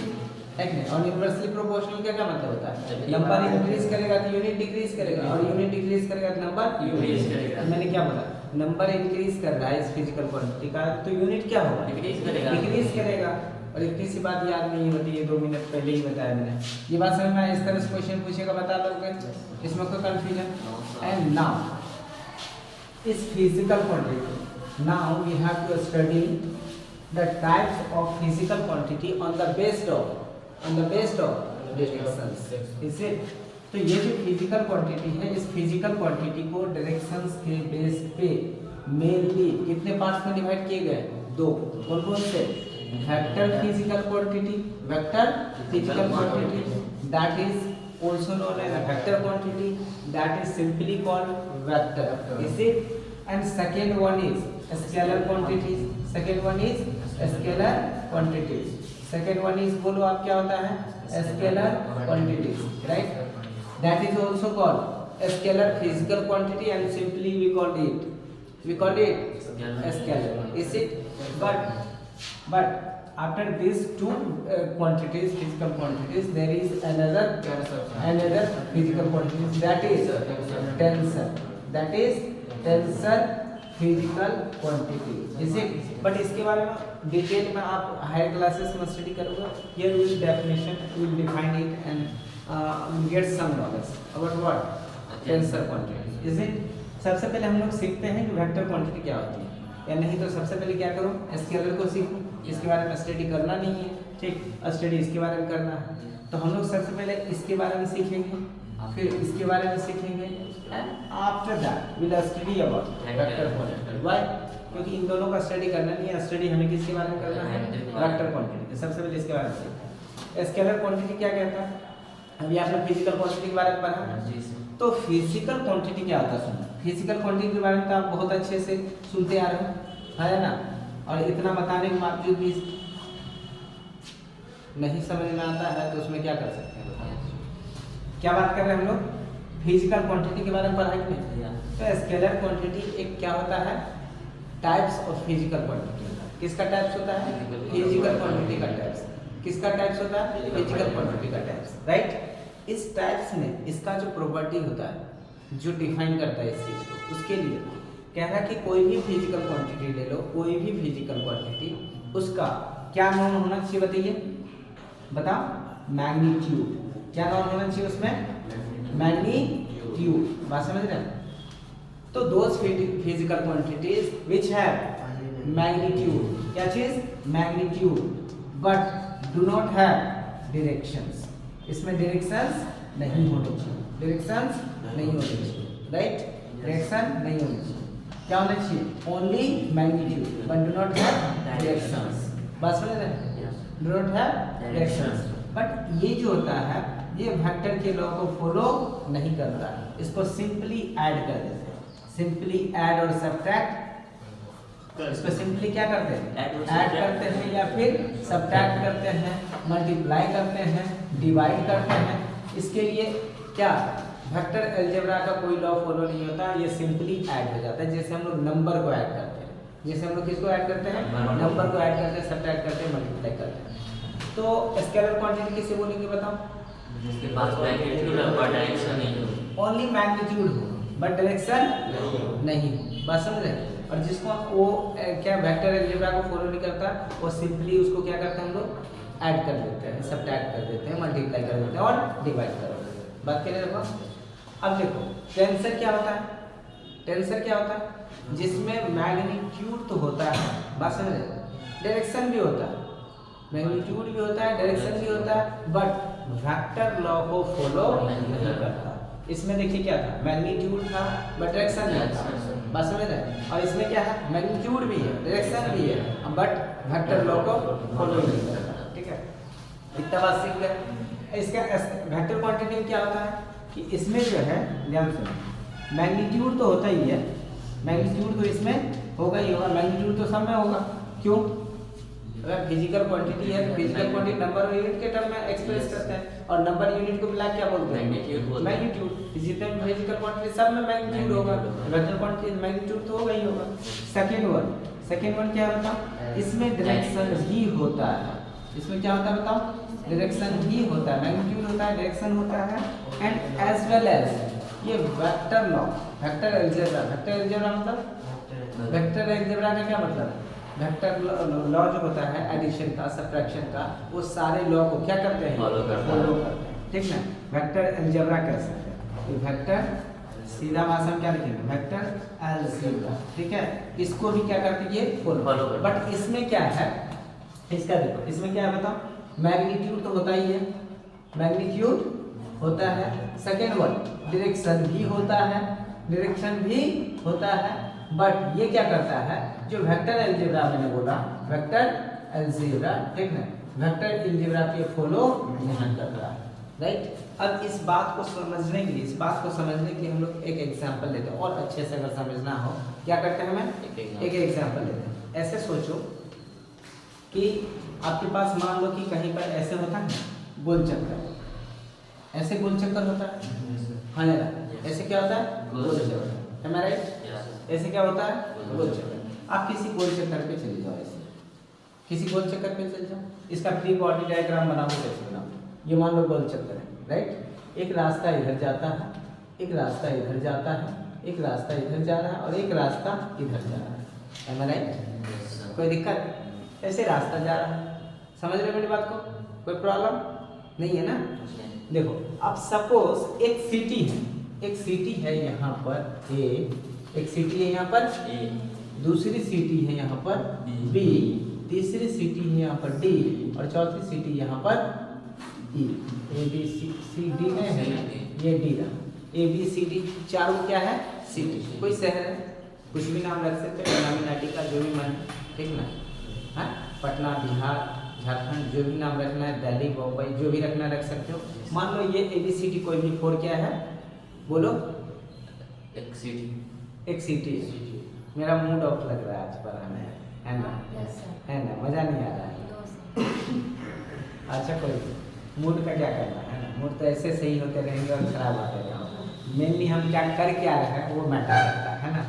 और इनवर्सली प्रोपोर्शनल क्या मतलब होता है, नंबर इंक्रीज करेगा तो यूनिट डिक्रीज करेगा, और यूनिट डिक्रीज करेगा तो नंबर इंक्रीज करेगा। मैंने क्या बोला, नंबर इंक्रीज कर रहा है इस फिजिकल क्वांटिटी का तो यूनिट क्या होगा, डिक्रीज करेगा। और इतनी सी बात याद नहीं होती है, 2 मिनट पहले ही बताया मैंने। ये बात समझ में आया, इस तरह से क्वेश्चन पूछेगा बता दोगे, इसमें कोई कंफ्यूजन। एंड नाउ इस physical quantity, now we have to study the types of physical quantity on the based of directions, is it. तो ये जो फिजिकल क्वांटिटी है, इस फिजिकल क्वांटिटी को डायरेक्शंस के बेस पे मेनली कितने पार्ट्स में डिवाइड किए गए, 2। कौन कौन से, vector physical quantity that is also known as a vector quantity, that is simply called vector, is it। and second one is scalar quantities, second one is बोलो आप क्या होता है, scalar quantities, right, that is also called scalar physical quantity and simply we called it scalar, is it। but after these two quantities, physical quantities, there is another physical quantities, that is tensor. That is tensor physical quantity, is it? But इसके बारे में detail में आप higher classes में study करोगे. Here we will definition, we will define it and get some knowledge about what tensor quantity, is it? सबसे पहले हम लोग सीखते हैं कि वेक्टर क्वांटिटी क्या होती है, या नहीं तो सबसे पहले क्या करो, स्केलर को सीखो. इसके बारे में स्टडी करना नहीं है, ठीक, स्टडी इसके बारे में करना है. तो हम लोग सबसे पहले इसके बारे में सीखेंगे, फिर इसके बारे में सीखेंगे, and after that we will study about vector quantity. Why? क्योंकि इन दोनों का स्टडी करना नहीं है, स्टडी हमें किसके बारे में करना है, वेक्टर क्वांटिटी. सबसे पहले इसके बारे में सीखेंगे. स्केलर क्वांटिटी क्या कहता है? अभी आपने फिजिकल क्वांटिटी के बारे में पढ़ा. तो फिजिकल क्वांटिटी क्या होता है? सुनो, फिजिकल क्वांटिटी के बारे में तो आप बहुत अच्छे से सुनते आ रहे हो, है ना? और इतना बताने के बावजूद भी नहीं समझ में आता है, तो उसमें क्या कर सकते हैं? क्या बात कर रहे हैं हम लोग? फिजिकल क्वांटिटी के बारे में पढ़ा कि नहीं? तो स्केलर क्वांटिटी एक क्या होता है? Types of physical quantity. किसका टाइप्स होता है? फिजिकल क्वांटिटी का टाइप्स. किसका टाइप्स होता है? फिजिकल क्वांटिटी का टाइप्स, राइट? इस टाइप्स में इसका जो प्रॉपर्टी होता है, जो डिफाइन करता है इस चीज को, उसके लिए कह रहा है कि कोई भी फिजिकल क्वांटिटी ले लो, कोई भी फिजिकल क्वांटिटी, उसका क्या नाम होना चाहिए बताइए? बताओ. मैग्नीट्यूड. क्या नाम होना चाहिए उसमें? मैग्नीट्यूड. बात समझ रहे हैं? तो those physical quantities which have magnitude. क्या चीज? Magnitude. But do not have directions. इसमें डायरेक्शंस नहीं होनी चाहिए. डायरेक्शंस नहीं होनी चाहिए, राइट? डायरेक्शन नहीं होनी चाहिए. क्या होना चाहिए? Only magnitude, but do not have directions. बात समझ रहे हैं? Do not have directions. But ये जो होता है, ये वेक्टर के लॉ को फॉलो नहीं करता. इसको सिंपली ऐड कर देते हैं. सिंपली ऐड और सब्ट्रैक्ट. इसको सिंपली क्या करते हैं? ऐड करते हैं, या फिर सब्ट्रैक्ट करते हैं, मल्टीप्लाई करते हैं, डिवाइड करते हैं. इसके लिए क्या वेक्टर अलजेब्रा का कोई लॉ फॉलो नहीं होता. ये सिंपली ऐड हो जाता है. जैसे हम लोग नंबर को ऐड करते हैं, जैसे हम लोग किसको ऐड करते हैं? नंबर को ऐड करते हैं, सब्ट्रैक्ट करते हैं, मल्टीप्लाई करते हैं. तो स्केलर क्वांटिटी किसे बोलेंगे बताओ? जिसके पास मैग्नीट्यूड और डायरेक्शन नहीं हो. ओनली मैग्नीट्यूड हो बट डायरेक्शन नहीं हो. बात समझ रहे हैं? और जिसको वो क्या वेक्टर अलजेब्रा को फॉलो नहीं करता, वो सिंपली उसको क्या करते हैं हम लोग? ऐड कर देते हैं, सब्ट्रैक्ट कर देते हैं, मल्टीप्लाई कर देते हैं और डिवाइड कर देते हैं. बात क्लियर है? अब देखो टेंसर क्या होता है? टेंसर क्या होता है? जिसमें मैग्नीट्यूड तो होता है, बात समझ रहे हैं? डायरेक्शन भी होता है, मैग्नीट्यूड भी होता है, डायरेक्शन भी होता है, बट वेक्टर लॉ को फॉलो नहीं करता. इसमें देखिए क्या था? मैग्नीट्यूड था बट डायरेक्शन नहीं था. बात समझ रहे हैं? और इसमें क्या है? मैग्नीट्यूड भी है, डायरेक्शन भी है, बट वेक्टर लॉ को फॉलो नहीं करता. ठीक है, इतना बात सीख गए. इसका वेक्टर क्वांटिटी क्या होता है कि इसमें जो है, ध्यान सुनो, मैग्नीट्यूड तो होता ही है. मैग्नीट्यूड तो इसमें होगा ही होगा. मैग्नीट्यूड तो सब में होगा. क्यों? अगर फिजिकल क्वांटिटी है, फिजिकल क्वांटिटी नंबर और यूनिट के टर्म में एक्सप्रेस करते हैं, और नंबर यूनिट को मिला क्या बोलते हैं? मैग्नीट्यूड. जितने फिजिकल क्वांटिटी सब में मैग्नीट्यूड होगा. वेक्टर क्वांटिटी मैग्नीट्यूड तो होगा ही होगा. सेकंड वन क्या होता है? इसमें डायरेक्शन ही होता है. इसमें क्या होता है बताओ? डायरेक्शन ही होता है. मैग्नीट्यूड होता है, डायरेक्शन होता है, एंड एज वेल एज ये vector law, vector algebra. Vector algebra मतलब, वेक्टर अलजेब्रा का क्या मतलब है? वेक्टर लॉ जो होता है एडिशन का, सब्ट्रैक्शन का, वो सारे लॉ को क्या करते हैं? फॉलो करते हैं. ठीक ना? वेक्टर अलजेब्रा कह सकते हैं. वेक्टर सीधा भाषा में क्या लिखेंगे? Vector algebra. ठीक है, इसको भी क्या करते हैं? ये फॉलो. बट इसमें क्या है? इसका देखो, इसमें क्या है बताओ? मैग्नीट्यूड तो होता ही है, मैग्नीट्यूड होता है. सेकेंड वन डायरेक्शन भी होता है, डायरेक्शन भी होता है. बट ये क्या करता है? जो वेक्टर अलजेब्रा मैंने बोला, वेक्टर अलजेब्रा, ठीक है, वेक्टर अलजेब्रा के फॉलो नहीं करता है. राइट? अब इस बात को समझने के लिए, इस बात को समझने के लिए हम लोग एक एग्जांपल लेते हैं, और अच्छे से अगर समझना हो क्या करते हैं? हमें एक एग्जांपल लेते हैं. ऐसे सोचो कि आपके पास मान लो कि कहीं पर ऐसे होता है गोल चक्कर, ऐसे गोल चक्कर होता है, हाँ ना? ऐसे क्या होता है? गोल चक्कर. Am I right? ऐसे क्या होता है? गोल चक्कर. आप किसी गोल चक्कर पे चले जाओ ऐसे, किसी गोल चक्कर पे चल जाओ, इसका फ्री बॉडी डायग्राम बनाओ, कैसे बनाओ। ये मान लो गोल चक्कर है, राइट। एक रास्ता इधर जाता है, एक रास्ता इधर जाता है, एक रास्ता इधर जा रहा है और एक रास्ता इधर जा रहा है। एम आई राइट? कोई दिक्कत? ऐसे रास्ता जा रहा है, समझ रहे मेरी बात को? कोई प्रॉब्लम नहीं है ना? देखो अब सपोज एक सिटी है, एक सिटी है यहाँ पर ए, एक सिटी है यहाँ पर ए, दूसरी सिटी है यहाँ पर बी, तीसरी सिटी है यहाँ पर डी और चौथी सिटी यहाँ पर ई। ए बी सी डी में है, ये डी रहा। ए बी सी डी चारों क्या है? सिटी। कोई शहर है, कुछ भी नाम रख सकते हैं, नामिनाटी का जो भी मन, ठीक ना? हाँ, पटना, बिहार, झारखंड, जो भी नाम रखना है, दिल्ली, बम्बई, जो भी रखना रख सकते हो। मान लो ये ए बी सी डी कोई भी फोर क्या है, बोलो। एक सिटी, एक सिटी है। मेरा मूड ऑफ लग रहा है आज पढ़ाने, है ना? है ना? मज़ा नहीं आ रहा है। अच्छा कोई मूड का क्या करना है ना, मूड तो ऐसे सही होते रहेंगे और खराब आते रहेंगे। मेनली हम क्या कर क्या रहे हैं वो मैटर करता है ना?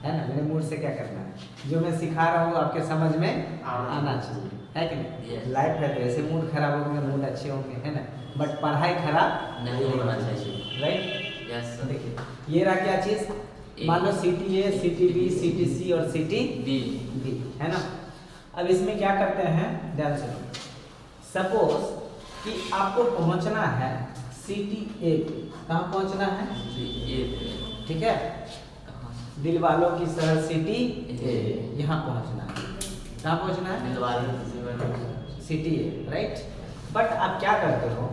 है ना? मेरे मूड से क्या करना है, जो मैं सिखा रहा हूँ आपके समझ में आना चाहिए, है कि नहीं? लाइफ है तो ऐसे मूड खराब होंगे, मूड अच्छे होंगे, है ना? बट पढ़ाई खराब नहीं होना चाहिए, राइट? यस। देखिए ये रहा क्या चीज़, मान लो सिटी ए, सिटी बी, सिटी सी और सिटी बी, है ना? अब इसमें क्या करते हैं, ध्यान से सपोज कि आपको पहुंचना है सिटी ए पे। कहाँ पहुंचना है? ए, ठीक है, दिल वालों की शहर सिटी ए, यहाँ पहुंचना है। कहाँ पहुंचना है? City A, right. बट आप क्या करते हो,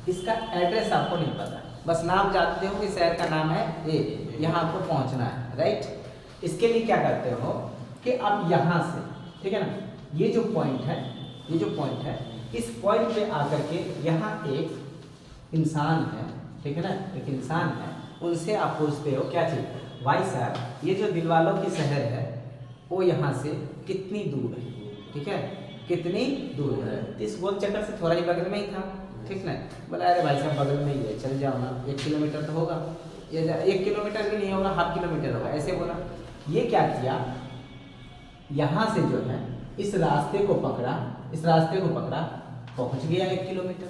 इसका एड्रेस आपको नहीं पता, बस नाम जानते हो कि शहर का नाम है ए, यहाँ आपको पहुंचना है, राइट। इसके लिए क्या करते हो कि आप यहाँ से, ठीक है ना, ये जो पॉइंट है, ये जो पॉइंट है, इस पॉइंट पे आकर के यहाँ एक इंसान है, ठीक है ना, एक इंसान है, उनसे आप पूछते हो क्या चीज़, भाई साहब ये जो दिलवालों की शहर है वो यहाँ से कितनी दूर है, ठीक है, कितनी दूर है। तो इस गोल चक्कर से थोड़ा ही बगल में ही था, ठीक ना। बोला अरे भाई साहब बगल में ही है, चल जाओ ना, 1 किलोमीटर तो होगा, ये 1 किलोमीटर भी नहीं होगा, ½ किलोमीटर होगा, ऐसे बोला। ये क्या किया, यहाँ से जो है इस रास्ते को पकड़ा, इस रास्ते को पकड़ा, पहुँच गया 1 किलोमीटर,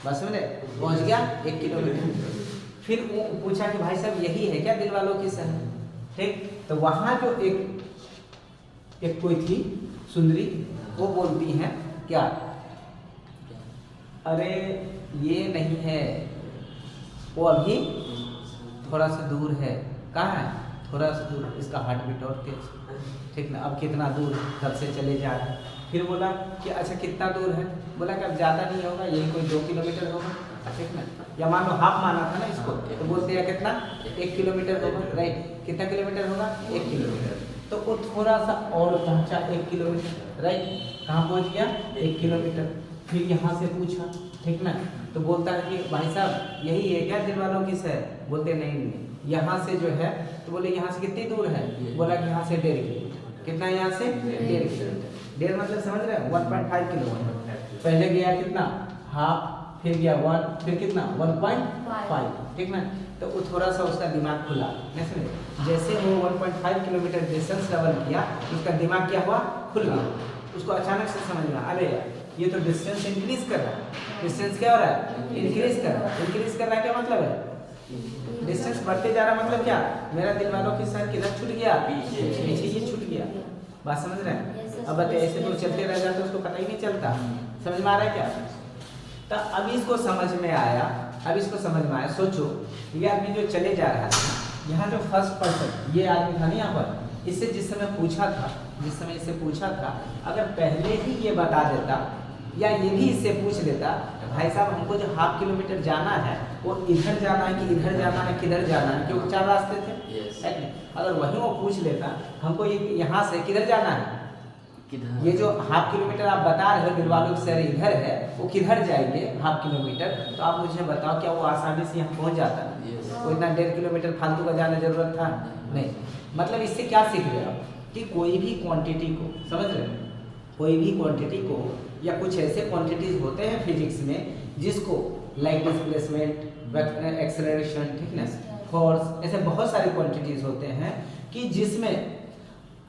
बस समझे, पहुँच गया 1 किलोमीटर। फिर वो पूछा कि भाई साहब यही है क्या दिलवालों की शहर, ठीक। तो वहाँ जो एक कोई थी सुंदरी, वो बोलती हैं क्या, अरे ये नहीं है, वो अभी थोड़ा सा दूर है। कहाँ है? थोड़ा सा दूर, इसका हार्ट बीट और तेज, ठीक ना। अब कितना दूर, तब से चले जा रहे हैं। फिर बोला कि अच्छा कितना दूर है, बोला कि अब ज़्यादा नहीं होगा, यही कोई 2 किलोमीटर होगा, ठीक ना। या मान लो हाफ माना था ना इसको, तो बोलते हैं कितना, 1 किलोमीटर होगा, राइट। कितना किलोमीटर होगा? 1 किलोमीटर। तो वो थोड़ा सा और पहुँचा 1 किलोमीटर, राइट। कहाँ पहुँच गया? 1 किलोमीटर। फिर यहाँ से पूछा, ठीक ना, तो बोलता है कि भाई साहब यही है क्या दिलवालों की शहर, बोलते नहीं, यहाँ से जो है, तो बोले यहाँ से कितनी दूर है, बोला कि यहाँ से 1.5 किलोमीटर। कितना है यहाँ से? 1.5 किलोमीटर। 1.5 मतलब समझ रहे हैं, 1.5 किलोमीटर। पहले गया कितना, हाफ, फिर गया 1, फिर कितना 1.5, ठीक ना। तो वो थोड़ा सा उसका दिमाग खुला, जैसे वो 1.5 किलोमीटर डिस्टेंस ट्रेवल किया, उसका दिमाग क्या हुआ, खुल गया। उसको अचानक से समझ में, अरे यार ये तो डिस्टेंस इंक्रीज कर रहा है। डिस्टेंस क्या हो रहा है? इंक्रीज कर रहा है। इंक्रीज कर रहा है क्या मतलब है? डिस्टेंस बढ़ते जा रहा, मतलब क्या, मेरा दिलवालों की शहर किधर छूट गया, पीछे ये छूट गया। बात समझ रहे हैं? अब बताइए ऐसे तो चलते रह जाते, उसको पता ही नहीं चलता। समझ में आ रहा है क्या? तो अब इसको समझ में आया, अब इसको समझ में आया। सोचो ये आदमी जो चले जा रहा था, यहाँ जो फर्स्ट पर्सन ये आदमी था ना, यहाँ पर इससे जिस समय पूछा था, जिस समय इससे पूछा था, अगर पहले ही ये बता देता या ये भी इससे पूछ लेता, भाई साहब हमको जो ½ किलोमीटर जाना है वो इधर जाना है कि इधर जाना है, किधर जाना है, क्योंकि 4 रास्ते थे, है नहीं। अगर वहीं वो पूछ लेता हमको ये यहाँ से किधर जाना है, ये जो ½ किलोमीटर आप बता रहे हो दिलवालों की शहर इधर है, वो किधर जाएंगे ½ किलोमीटर, तो आप मुझे बताओ क्या वो आसानी से यहाँ पहुँच जाता? वो इतना 1.5 किलोमीटर फालतू का जाने जरूरत था? नहीं। मतलब इससे क्या सीख रहे हो कि कोई भी क्वांटिटी को, समझ रहे हो, कोई भी क्वांटिटी को, या कुछ ऐसे क्वांटिटीज होते हैं फिजिक्स में जिसको लाइक डिस्प्लेसमेंट, एक्सेलरेशन, ठीक ना, फोर्स, ऐसे बहुत सारे क्वांटिटीज होते हैं कि जिसमें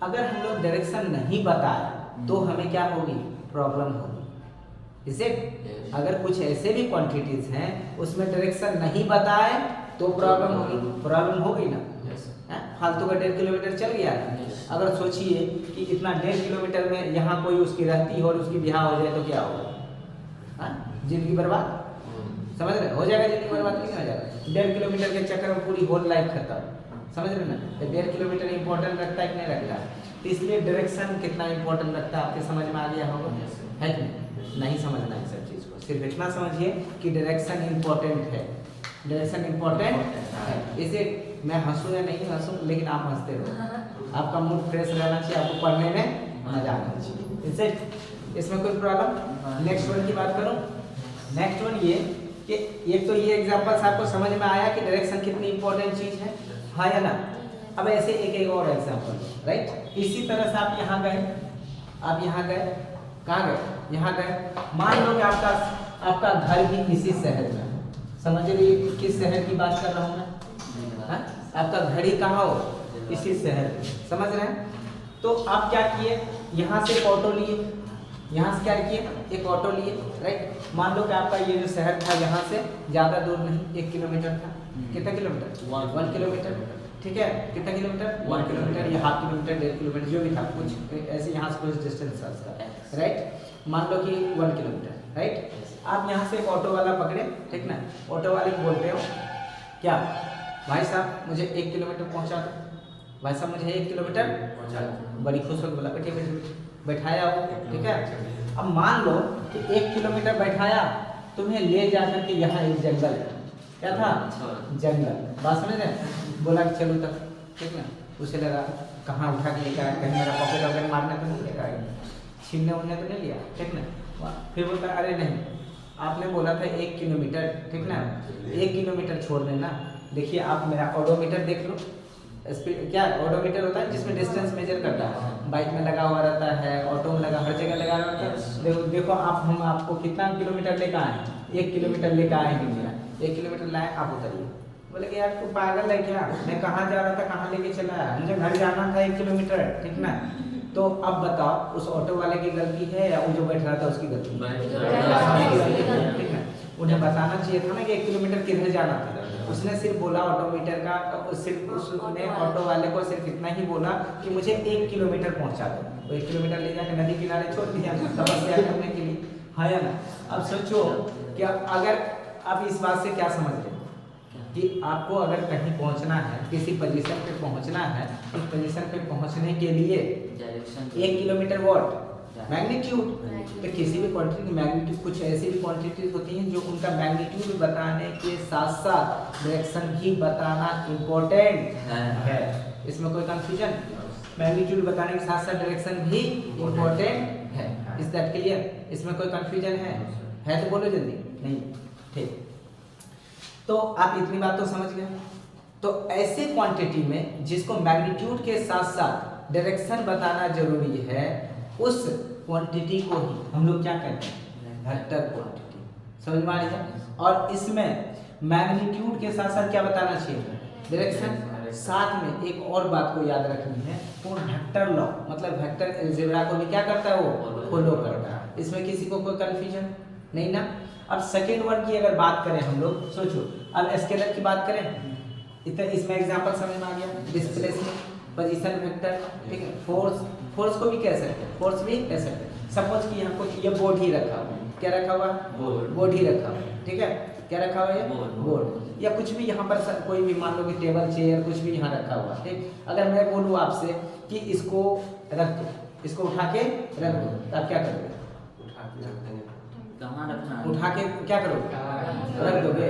अगर हम लोग डायरेक्शन नहीं बताए तो हमें क्या होगी, प्रॉब्लम होगी। इसे अगर कुछ ऐसे भी क्वांटिटीज हैं उसमें डायरेक्शन नहीं बताए तो प्रॉब्लम होगी ना। फालतू का 1.5 किलोमीटर चल गया। अगर सोचिए कि इतना 1.5 किलोमीटर में यहाँ कोई उसकी रहती हो और उसकी ब्याह हो जाए तो क्या होगा, जिंदगी बर्बाद। समझ रहे, हो जाएगा जिंदगी बर्बाद, नहीं हो जाएगा। 1.5 किलोमीटर के चक्कर में पूरी होल लाइफ खत्म। समझ रहे ना, 1.5 किलोमीटर इंपॉर्टेंट रखता है कि नहीं रखता है। तो इसलिए डायरेक्शन कितना इंपॉर्टेंट रखता है आपके समझ में आ गया होगा, है कि नहीं समझना है सब चीज़ को, सिर्फ इतना समझिए कि डायरेक्शन इंपॉर्टेंट है, डायरेक्शन इंपॉर्टेंट है। इसे मैं हंसूँ या नहीं हंसूँ, लेकिन आप हंसते रहो, आपका मूड फ्रेश रहना चाहिए, आपको पढ़ने में मजा आना चाहिए। इससे इसमें कोई प्रॉब्लम। नेक्स्ट वन की बात करूँ, नेक्स्ट वन ये कि एक तो ये एग्जांपल्स आपको समझ में आया कि डायरेक्शन कितनी इंपॉर्टेंट चीज़ है, हाँ या ना। अब ऐसे एक और एग्जांपल, राइट। इसी तरह से आप यहाँ गए, कहाँ गए, यहाँ गए। मान लो कि आपका घर भी इसी शहर में, समझ रही किस शहर की बात कर रहा हूँ मैं, आपका घर ही कहाँ हो, इसी शहर में, समझ रहे हैं। तो आप क्या किए, यहाँ से एक ऑटो लिए, यहाँ से क्या किए, एक ऑटो लिए, राइट। मान लो कि आपका ये जो शहर था यहाँ से ज़्यादा दूर नहीं, 1 किलोमीटर था। कितना किलोमीटर, 1 किलोमीटर, ठीक है। कितना किलोमीटर, 1 किलोमीटर या हाफ किलोमीटर, 1.5 किलोमीटर, जो भी था, कुछ ऐसे यहाँ से कुछ डिस्टेंस था उसका, राइट। मान लो कि 1 किलोमीटर, राइट। आप यहाँ से एक ऑटो वाला पकड़े, ठीक ना। ऑटो वाले को बोलते हो क्या, भाई साहब मुझे 1 किलोमीटर पहुँचा दो, भाई साहब मुझे 1 किलोमीटर पहुँचा दो। बड़ी खुश होकर बोला बैठे बैठे, बैठाया वो, ठीक है। अब मान लो कि 1 किलोमीटर बैठाया, तुम्हें ले जाकर के यहाँ एक जंगल, क्या था, जंगल, बात समझ रहे। बोला कि चलो तक, ठीक ना। उसे लगा कहाँ उठा के लेकर आया, कहीं मेरा पॉकेट वॉकेट मारने तो नहीं लेकर आया, छीनने उड़ने तो नहीं लिया, ठीक ना। फिर बोलता अरे नहीं, आपने बोला था 1 किलोमीटर, ठीक ना, 1 किलोमीटर छोड़ देना। देखिए आप मेरा ऑडोमीटर देख लो, स्पीड क्या ऑडोमीटर होता है जिसमें डिस्टेंस मेजर करता है, बाइक में लगा हुआ रहता है, ऑटो में लगा, हर जगह लगा रहता है। देखो आप, हम आपको कितना किलोमीटर लेकर आए, 1 किलोमीटर लेकर आए हैं मेरा, 1 किलोमीटर लाए, आप उतरिए। बोले कि यार तू पागल है क्या, मैं कहाँ जा रहा था, कहाँ लेके चला है, मुझे घर जाना था 1 किलोमीटर, ठीक ना। तो अब बताओ उस ऑटो वाले की गलती है या वो जो बैठ रहा था उसकी गलती है, ठीक है। उन्हें बताना चाहिए था ना कि 1 किलोमीटर किधर जाना था। उसने सिर्फ बोला ऑटोमीटर का, सिर्फ उसने ऑटो वाले को सिर्फ इतना ही बोला कि मुझे 1 किलोमीटर पहुंचा दो। तो 1 किलोमीटर ले जाकर नदी किनारे छोड़ दिया समस्या करने के लिए, है ना। अब सोचो कि अगर आप इस बात से क्या समझ रहे कि आपको अगर कहीं पहुंचना है, किसी पोजीशन पे पहुंचना है, उस पोजीशन पे पहुंचने के लिए 1 किलोमीटर वॉट मैग्नीट्यूड, तो किसी भी क्वांटिटी की मैग्नीट्यूड, कुछ ऐसी भी क्वांटिटीज होती हैं जो उनका मैग्नीट्यूड बताने के साथ साथ डायरेक्शन भी बताना इम्पोर्टेंट है। इसमें कोई कंफ्यूजन, मैग्नीट्यूड बताने के साथ साथ डायरेक्शन भी इम्पोर्टेंट है। इज दैट क्लियर, इसमें कोई कंफ्यूजन है तो बोलो जल्दी, नहीं, ठीक। तो आप इतनी बात तो समझ गए। तो ऐसे क्वांटिटी में जिसको मैग्नीट्यूड के साथ साथ डायरेक्शन बताना जरूरी है, उस क्वांटिटी को ही हम लोग क्या कहते हैं, वेक्टर क्वांटिटी। समझ में आ रही है। और इसमें मैग्नीट्यूड के साथ साथ क्या बताना चाहिए, डायरेक्शन। साथ में एक और बात को याद रखनी है, वो वेक्टर लॉ, मतलब वेक्टर अलजेब्रा को भी क्या करता है, वो फॉलो करता है। इसमें किसी को कोई कंफ्यूजन नहीं ना। अब सेकेंड वर्ड की अगर बात करें हम लोग, सोचो अब स्केलर की बात करें, इतना इसमें एग्जांपल समझ में आ गया, डिस्प्लेसमेंट, पोजीशन वेक्टर, ठीक है। फोर्स को भी कह सकते हैं, फोर्स भी कह सकते हैं। सपोज कि यहाँ कुछ ये बोर्ड ही रखा हुआ, क्या रखा हुआ, बोर्ड ही रखा हुआ, ठीक है। क्या रखा हुआ है, बोर्ड, या कुछ भी यहाँ पर कोई भी, मान लो कि टेबल चेयर कुछ भी यहाँ रखा हुआ, ठीक। अगर मैं बोलूँ आपसे कि इसको रख दो, इसको उठा के रख दो, तो आप क्या करोगे, उठा के क्या करोगे, रख दोगे।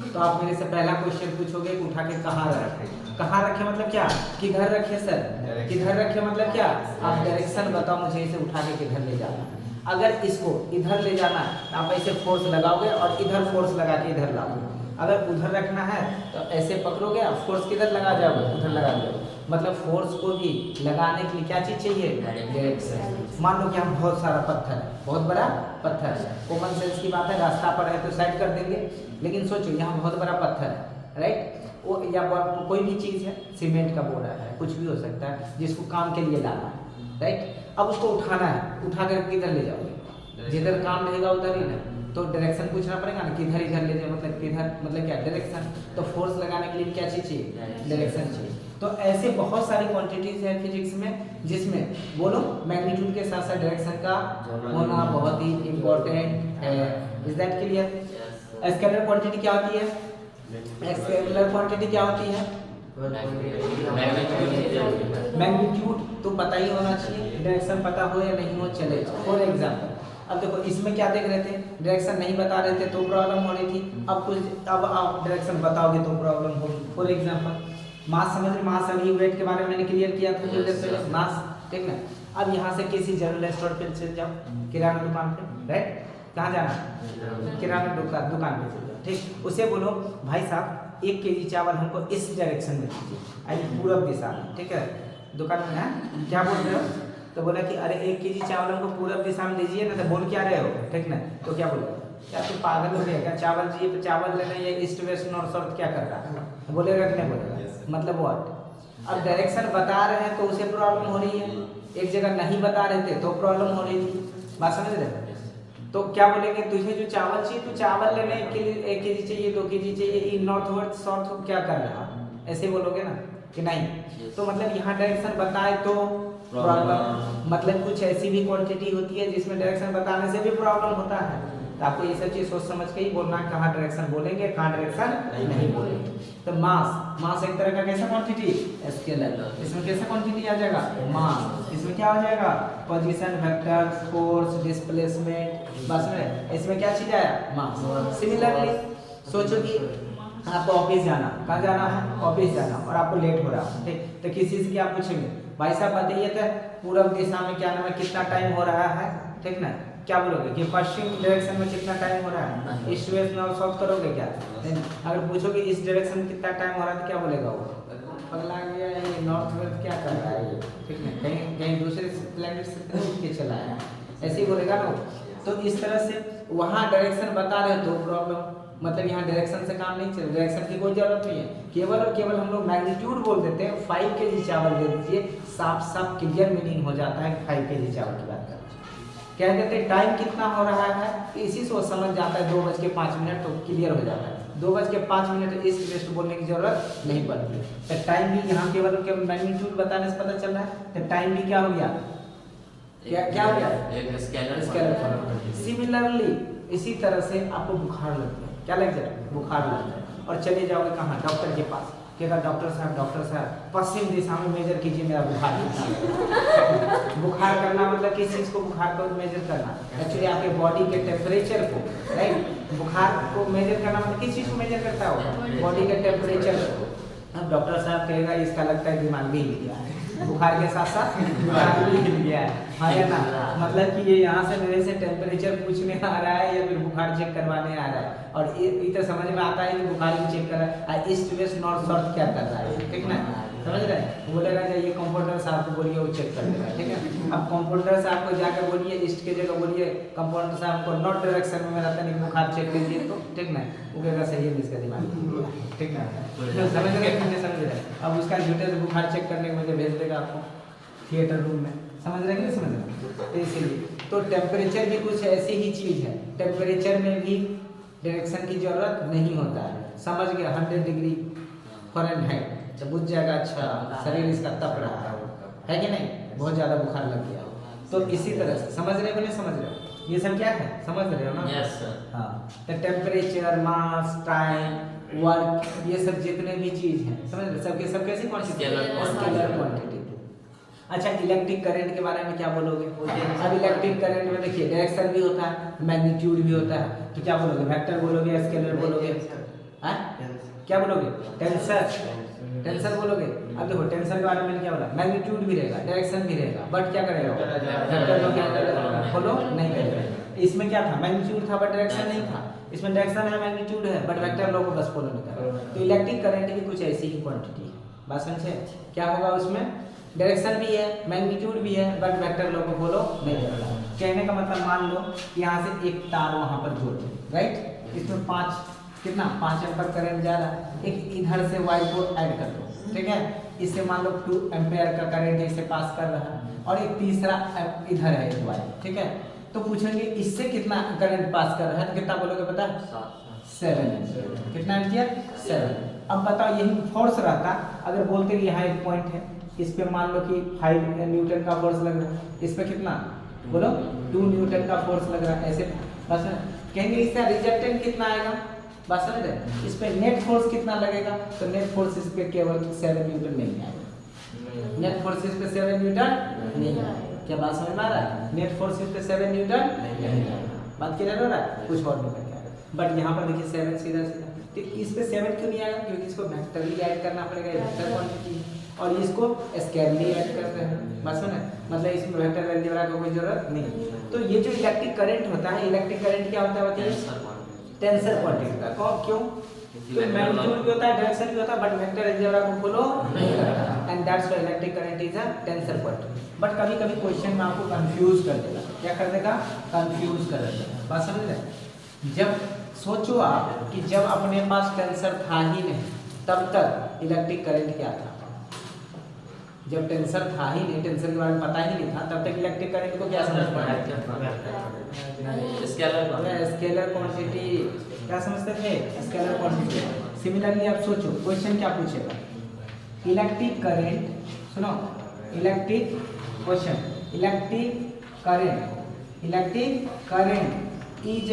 तो आप मेरे से पहला क्वेश्चन पूछोगे कि उठा के कहाँ रखे, कहाँ रखे मतलब क्या, किधर रखे सर, किधर रखे मतलब क्या, आप डायरेक्शन बताओ मुझे, इसे उठा के किधर ले जाना है। अगर इसको इधर ले जाना है तो आप ऐसे फोर्स लगाओगे और इधर फोर्स लगा के इधर लाओगे। अगर उधर रखना है तो ऐसे पकड़ोगे, आप फोर्स किधर लगा जाओगे, उधर लगा जाओगे। मतलब फोर्स को भी लगाने के लिए क्या चीज़ चाहिए, डायरेक्शन। मान लो कि हम बहुत सारा पत्थर है, बहुत बड़ा पत्थर है, कॉमन सेंस की बात है, रास्ता पर है तो साइड कर देंगे। लेकिन सोचो यहाँ बहुत बड़ा पत्थर है, राइट, वो या कोई भी चीज़ है, सीमेंट का बोरा है, कुछ भी हो सकता है जिसको काम के लिए लाना है, राइट। अब उसको उठाना है, उठा कर किधर ले जाओगे, जिधर काम रहेगा उधर ही ना, तो डायरेक्शन पूछना पड़ेगा ना, किधर इधर ले जाए, मतलब किधर, मतलब क्या डायरेक्शन, तो फोर्स लगाने के लिए क्या चीज चाहिए, डायरेक्शन चाहिए। तो ऐसे बहुत सारी क्वांटिटीज है फिजिक्स में जिसमें बोलो मैग्नीट्यूड के साथ साथ डायरेक्शन का होना बहुत ही इम्पोर्टेंट है। Is that clear? Scalar quantity क्या होती है? स्केलर क्वांटिटी क्या होती है? मैग्नीट्यूड तो पता ही होना चाहिए, डायरेक्शन पता हो या नहीं हो चले। फॉर एग्जांपल अब देखो इसमें क्या देख रहे थे, डायरेक्शन नहीं बता रहे थे तो प्रॉब्लम हो रही थी, अब आप डायरेक्शन बताओगे तो प्रॉब्लम होगी। फॉर एग्जांपल मास समझ रहे, मास अभी वेट के बारे में मैंने क्लियर किया था कुछ देर पहले, मास, ठीक ना। अब यहाँ से किसी जनरल स्टोर पे चले जाओ, किराना दुकान पे, राइट, कहाँ जाना, किराना दुकान पे चले जाओ, ठीक। उसे बोलो भाई साहब 1 kg चावल हमको इस डायरेक्शन में दीजिए, आई पूरब दिशा में, ठीक है। दुकान में है क्या बोल रहे हो, तो बोला कि अरे 1 kg चावल हमको पूरब दिशा में दीजिए ना, तो बोल क्या रहे हो, ठीक ना। तो क्या बोलो, क्या तुम पागल हो गया क्या, चावल चाहिए तो चावल लेना, ये ईस्ट वेस्ट नॉर्थ साउथ क्या कर रहा है, बोलेगा कि नहीं बोलेगा, मतलब व्हाट। अब डायरेक्शन बता रहे हैं तो उसे प्रॉब्लम हो रही है, एक जगह नहीं बता रहे थे तो प्रॉब्लम हो रही थी, बात समझ रहे हो। तो क्या बोलेंगे, तुझे जो चावल चाहिए तो चावल लेने के लिए 1 kg चाहिए, 2 kg चाहिए, ये नॉर्थ वर्थ साउथ क्या कर रहा, ऐसे बोलोगे ना कि नहीं। तो मतलब यहाँ डायरेक्शन बताए तो प्रॉब्लम, मतलब कुछ ऐसी भी क्वांटिटी होती है जिसमें डायरेक्शन बताने से भी प्रॉब्लम होता है। तो आपको ये सब चीज सोच समझ के ही बोलना है, कहाँ डायरेक्शन बोलेंगे कहाँ डायरेक्शन नहीं बोलेंगे। तो मास एक तरह का कैसा क्वांटिटी, स्केलर, इसमें कैसा क्वांटिटी आ जाएगा, मास। इसमें क्या हो जाएगा, पोजीशन वेक्टर, फोर्स, डिस्प्लेसमेंट, बस में इसमें क्या चीज आया, मास। सिमिलरली सोचो कि आपको ऑफिस जाना, कहाँ जाना है, ऑफिस जाना, और आपको लेट हो रहा है, ठीक। तो किसी से क्या पूछेंगे, भाई साहब बताइए तो पूरब दिशा में क्या नाम है, कितना टाइम हो रहा है, ठीक ना। क्या बोलोगे कि पश्चिम डायरेक्शन में कितना टाइम हो रहा है, ईस्ट वेस्ट नॉर्थ साउथ करोगे क्या, अगर पूछोगे इस डायरेक्शन में कितना टाइम हो रहा है तो क्या बोलेगा वो, पगला गया ये नॉर्थ वेस्ट क्या कर रहा है ये, ठीक है, कहीं दूसरे प्लेनेट से उठ के चला है, ऐसे ही बोलेगा ना। तो इस तरह से वहाँ डायरेक्शन बता रहे तो प्रॉब्लम, मतलब यहाँ डायरेक्शन से काम नहीं चल, डायरेक्शन की कोई जरूरत नहीं है, केवल और केवल हम लोग मैग्नीट्यूड बोल देते हैं, 5 kg चावल दे दीजिए, साफ क्लियर मीनिंग हो जाता है 5 kg चावल की बात कर, कह देते टाइम कितना हो रहा है, इसी से वो समझ जाता है 2:05 तो क्लियर हो जाता है, 2:05 ईस्ट वेस्ट बोलने की जरूरत नहीं पड़ती। तो टाइम भी यहाँ केवल मैग्नीट्यूड बताने से पता चल रहा है, तो टाइम भी क्या हो गया, क्या हो गया, एक स्केलर। सिमिलरली इसी तरह से आपको बुखार लग गया, क्या लग जाए, बुखार लग जाए, और चले जाओगे कहाँ, डॉक्टर के पास, कहता डॉक्टर साहब पश्चिम दिशा में मेजर कीजिए मेरा बुखार कितना। बुखार करना मतलब किस चीज़ को बुखार को मेजर करना, एक्चुअली आपके बॉडी के टेम्परेचर को, राइट। बुखार को मेजर करना मतलब किस चीज़ को मेजर करता होगा, बॉडी के टेम्परेचर को। अब डॉक्टर साहब कहेगा इसका लगता है दिमाग भी हिल गया है, बुखार के साथ साथ दिमाग भी हिल गया है ना, मतलब कि ये यहाँ से मेरे से टेम्परेचर पूछने आ रहा है या फिर बुखार चेक करवाने आ रहा है, और ये तो समझ में आता है कि बुखार भी चेक कर रहा है, ईस्ट वेस्ट नॉर्थ साउथ क्या कर रहा है, ठीक ना, समझ रहे हैं। बोलेगा जाइए कंपाउंडर साहब को बोलिए वो चेक कर देगा, ठीक है। अब कंपाउंडर साहब को जाकर बोलिए ईस्ट के जगह बोलिए कंपाउंडर साहब को नॉर्थ डायरेक्शन में मेरा तनिक बुखार चेक कीजिए, तो ठीक ना, वो कहेगा सही है इसका दिमाग, ठीक ना, समझ रहे हैं, समझ रहे हैं। अब उसका झूठे से बुखार चेक करने के मुझे भेज देगा आपको थिएटर रूम में, समझ रहे हैं, समझ रहे हैं। तो इसीलिए तो टेम्परेचर भी कुछ ऐसी ही चीज़ है, टेम्परेचर में भी डायरेक्शन की जरूरत नहीं होता है, समझ गया, 100 डिग्री फ़ारेनहाइट जब बुझ जाएगा, अच्छा शरीर इसका तप रहा है कि नहीं, बहुत ज़्यादा बुखार लग गया, तो इसी तरह से समझ रहे हो नहीं समझ रहे हो, ये सब क्या है, समझ रहे हो ना। Yes sir. हाँ, तो टेम्परेचर, मास, टाइम, वर्क, ये सब जितने भी चीज़ हैं, समझ रहे, सबके सब कैसी क्वांटिटी। अच्छा, इलेक्ट्रिक करंट के बारे में क्या बोलोगे, अब इलेक्ट्रिक करंट में देखिए डायरेक्शन भी होता है, मैग्नीट्यूड भी होता है, तो क्या बोलोगे, वेक्टर बोलोगे, स्केलर बोलोगे, क्या बोलोगे, टेंसर बोलोगे। अब देखो टेंसर के बारे में क्या बोला, मैग्नीट्यूड भी रहेगा, डायरेक्शन भी रहेगा, बट क्या करेगा, वेक्टर को क्या करेगा, फॉलो नहीं करेगा। इसमें क्या था, मैग्नीट्यूड था बट डायरेक्शन नहीं था, इसमें डायरेक्शन है मैग्नीट्यूड है बट वेक्टर लोग को बस फॉलो नहीं कर रहा। तो इलेक्ट्रिक करंट की कुछ ऐसी ही क्वांटिटी है, बात समझे, क्या होगा उसमें डायरेक्शन भी है, मैग्नीट्यूड भी है, बट वेक्टर लोग को फॉलो नहीं कर रहा। कहने का मतलब मान लो यहाँ से एक तार वहाँ पर जोड़ दो, राइट, इसमें 5 एम्पर करंट जा रहा है, एक इधर से वायर को ऐड कर दो, ठीक है, इससे मान लो 2 एम्पेयर का करंट इसे पास कर रहा है, और एक तीसरा इधर है एक वायर, ठीक है। तो पूछेंगे इससे कितना करंट पास कर रहा है, तो कितना बोलोगे पता है? 7 एम्पियर। कितना एम्पियर? 7। अब बताओ यही फोर्स रहता, अगर बोलते कि यहाँ एक पॉइंट है, इस पे मान लो कि 5 न्यूटन का फोर्स लग रहा है, इस पे कितना बोलो 2 न्यूटन का फोर्स लग रहा है, ऐसे बस कहेंगे इसका रिजल्टेंट कितना आएगा, बस समझ रहे। इस पे नेट फोर्स कितना लगेगा, तो नेट फोर्स इस पे केवल 7 न्यूटन नहीं आएगा। नेट फोर्स इस पे 7 न्यूटन नहीं आएगा। क्या बात समझ में आ रहा है? नेट फोर्स इस पे 7 न्यूटन नहीं आएगा। बात क्लियर हो रहा है? कुछ और नहीं करके आएगा, बट यहाँ पर देखिए 7 सीधा सीधा, तो इस पे 7 क्यों नहीं आएगा? क्योंकि इसको वेक्टरली ऐड करना पड़ेगा, वेक्टर क्वांटिटी, और इसको स्केलरली ऐड करते हैं, बस है। मतलब इसमें वेक्टर अलजेब्रा की कोई जरूरत नहीं। तो ये जो इलेक्ट्रिक करंट होता है, इलेक्ट्रिक करंट क्या होता है बताइए? टेंसर क्वांटिटी का। क्यों? तो मैग्नीट्यूड भी होता है, डायरेक्शन भी होता है, बट वेक्टर अलजेब्रा को फॉलो नहीं करता, and that's why electric current is a tensor quantity. But कभी कभी क्वेश्चन में आपको कंफ्यूज कर देगा। क्या कर देगा? कंफ्यूज कर देगा। बात समझ रहे? जब सोचो आप कि जब अपने पास टेंसर था ही नहीं, तब तक इलेक्ट्रिक करंट क्या था? जब टेंसर था ही नहीं, टेंसर के बारे में पता ही नहीं था, तब तक इलेक्ट्रिक करंट को क्या समझते थे? Scalar quantity. क्या समझते थे? Scalar quantity. सिमिलरली आप सोचो क्वेश्चन क्या पूछेगा, इलेक्ट्रिक करंट, सुनो electric question, electric current is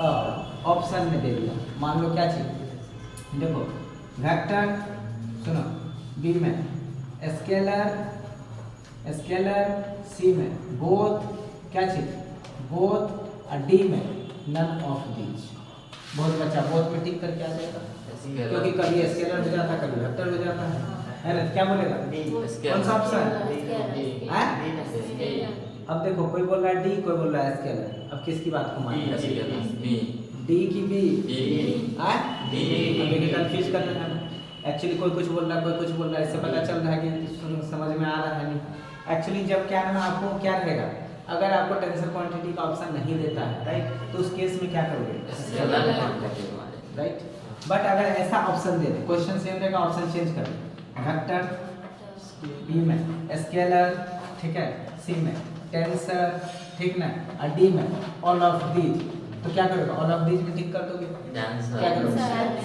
a option में दे दिया। मान लो क्या चीज, देखो वेक्टर, सुनो बी में स्केलर सी में बोथ, क्या चीज बोथ, डी में नन ऑफ दीज। बहुत बच्चा बोथ में टिक करके आ जाएगा, क्योंकि कभी स्केलर हो जाता है, कभी वेक्टर हो जाता है ना? क्या बोलेगा? कौन सा ऑप्शन? अब देखो कोई बोल रहा है डी, कोई बोल रहा है स्केलर। अब किसकी बात को मानेंगे? डी की बी? देखिए कंफ्यूज कर रहे हैं। एक्चुअली कोई कुछ बोल रहा है, कोई कुछ बोल रहा है, इससे पता चल रहा है कि समझ में आ रहा है नहीं। एक्चुअली जब क्या है ना, आपको क्या रहेगा, अगर आपको टेंसर क्वांटिटी का ऑप्शन नहीं देता है, राइट, तो उस केस में क्या करोगे? राइट। बट अगर ऐसा ऑप्शन दे दे, क्वेश्चन सेम रहेगा, ऑप्शन चेंज कर दे, वेक्टर बी में स्केलर, ठीक है, सी में टेंसर, ठीक ना, और डी में ऑल ऑफ दीज, तो क्या करोगे? ऑल ऑफ दीज में टिक कर दोगे। क्या करोगे?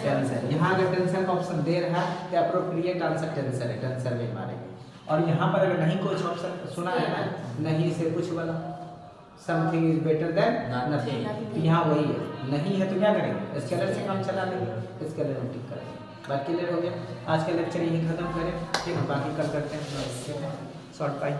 टेंसर। यहाँ अगर टेंसर का ऑप्शन दे रहा है तो अप्रोप्रिएट आंसर टेंसर है, टेंसर में मारेंगे। और यहाँ पर अगर नहीं कुछ ऑप्शन सुना है ना, नहीं से कुछ वाला, something is better than nothing, तो यहाँ वही है। नहीं है तो क्या करेंगे? स्केलर से काम चला लेंगे, स्केलर में टिक करेंगे। बात क्लियर हो गया? आज का लेक्चर यही खत्म करें, ठीक है, बाकी कल करते हैं शॉर्ट पाई।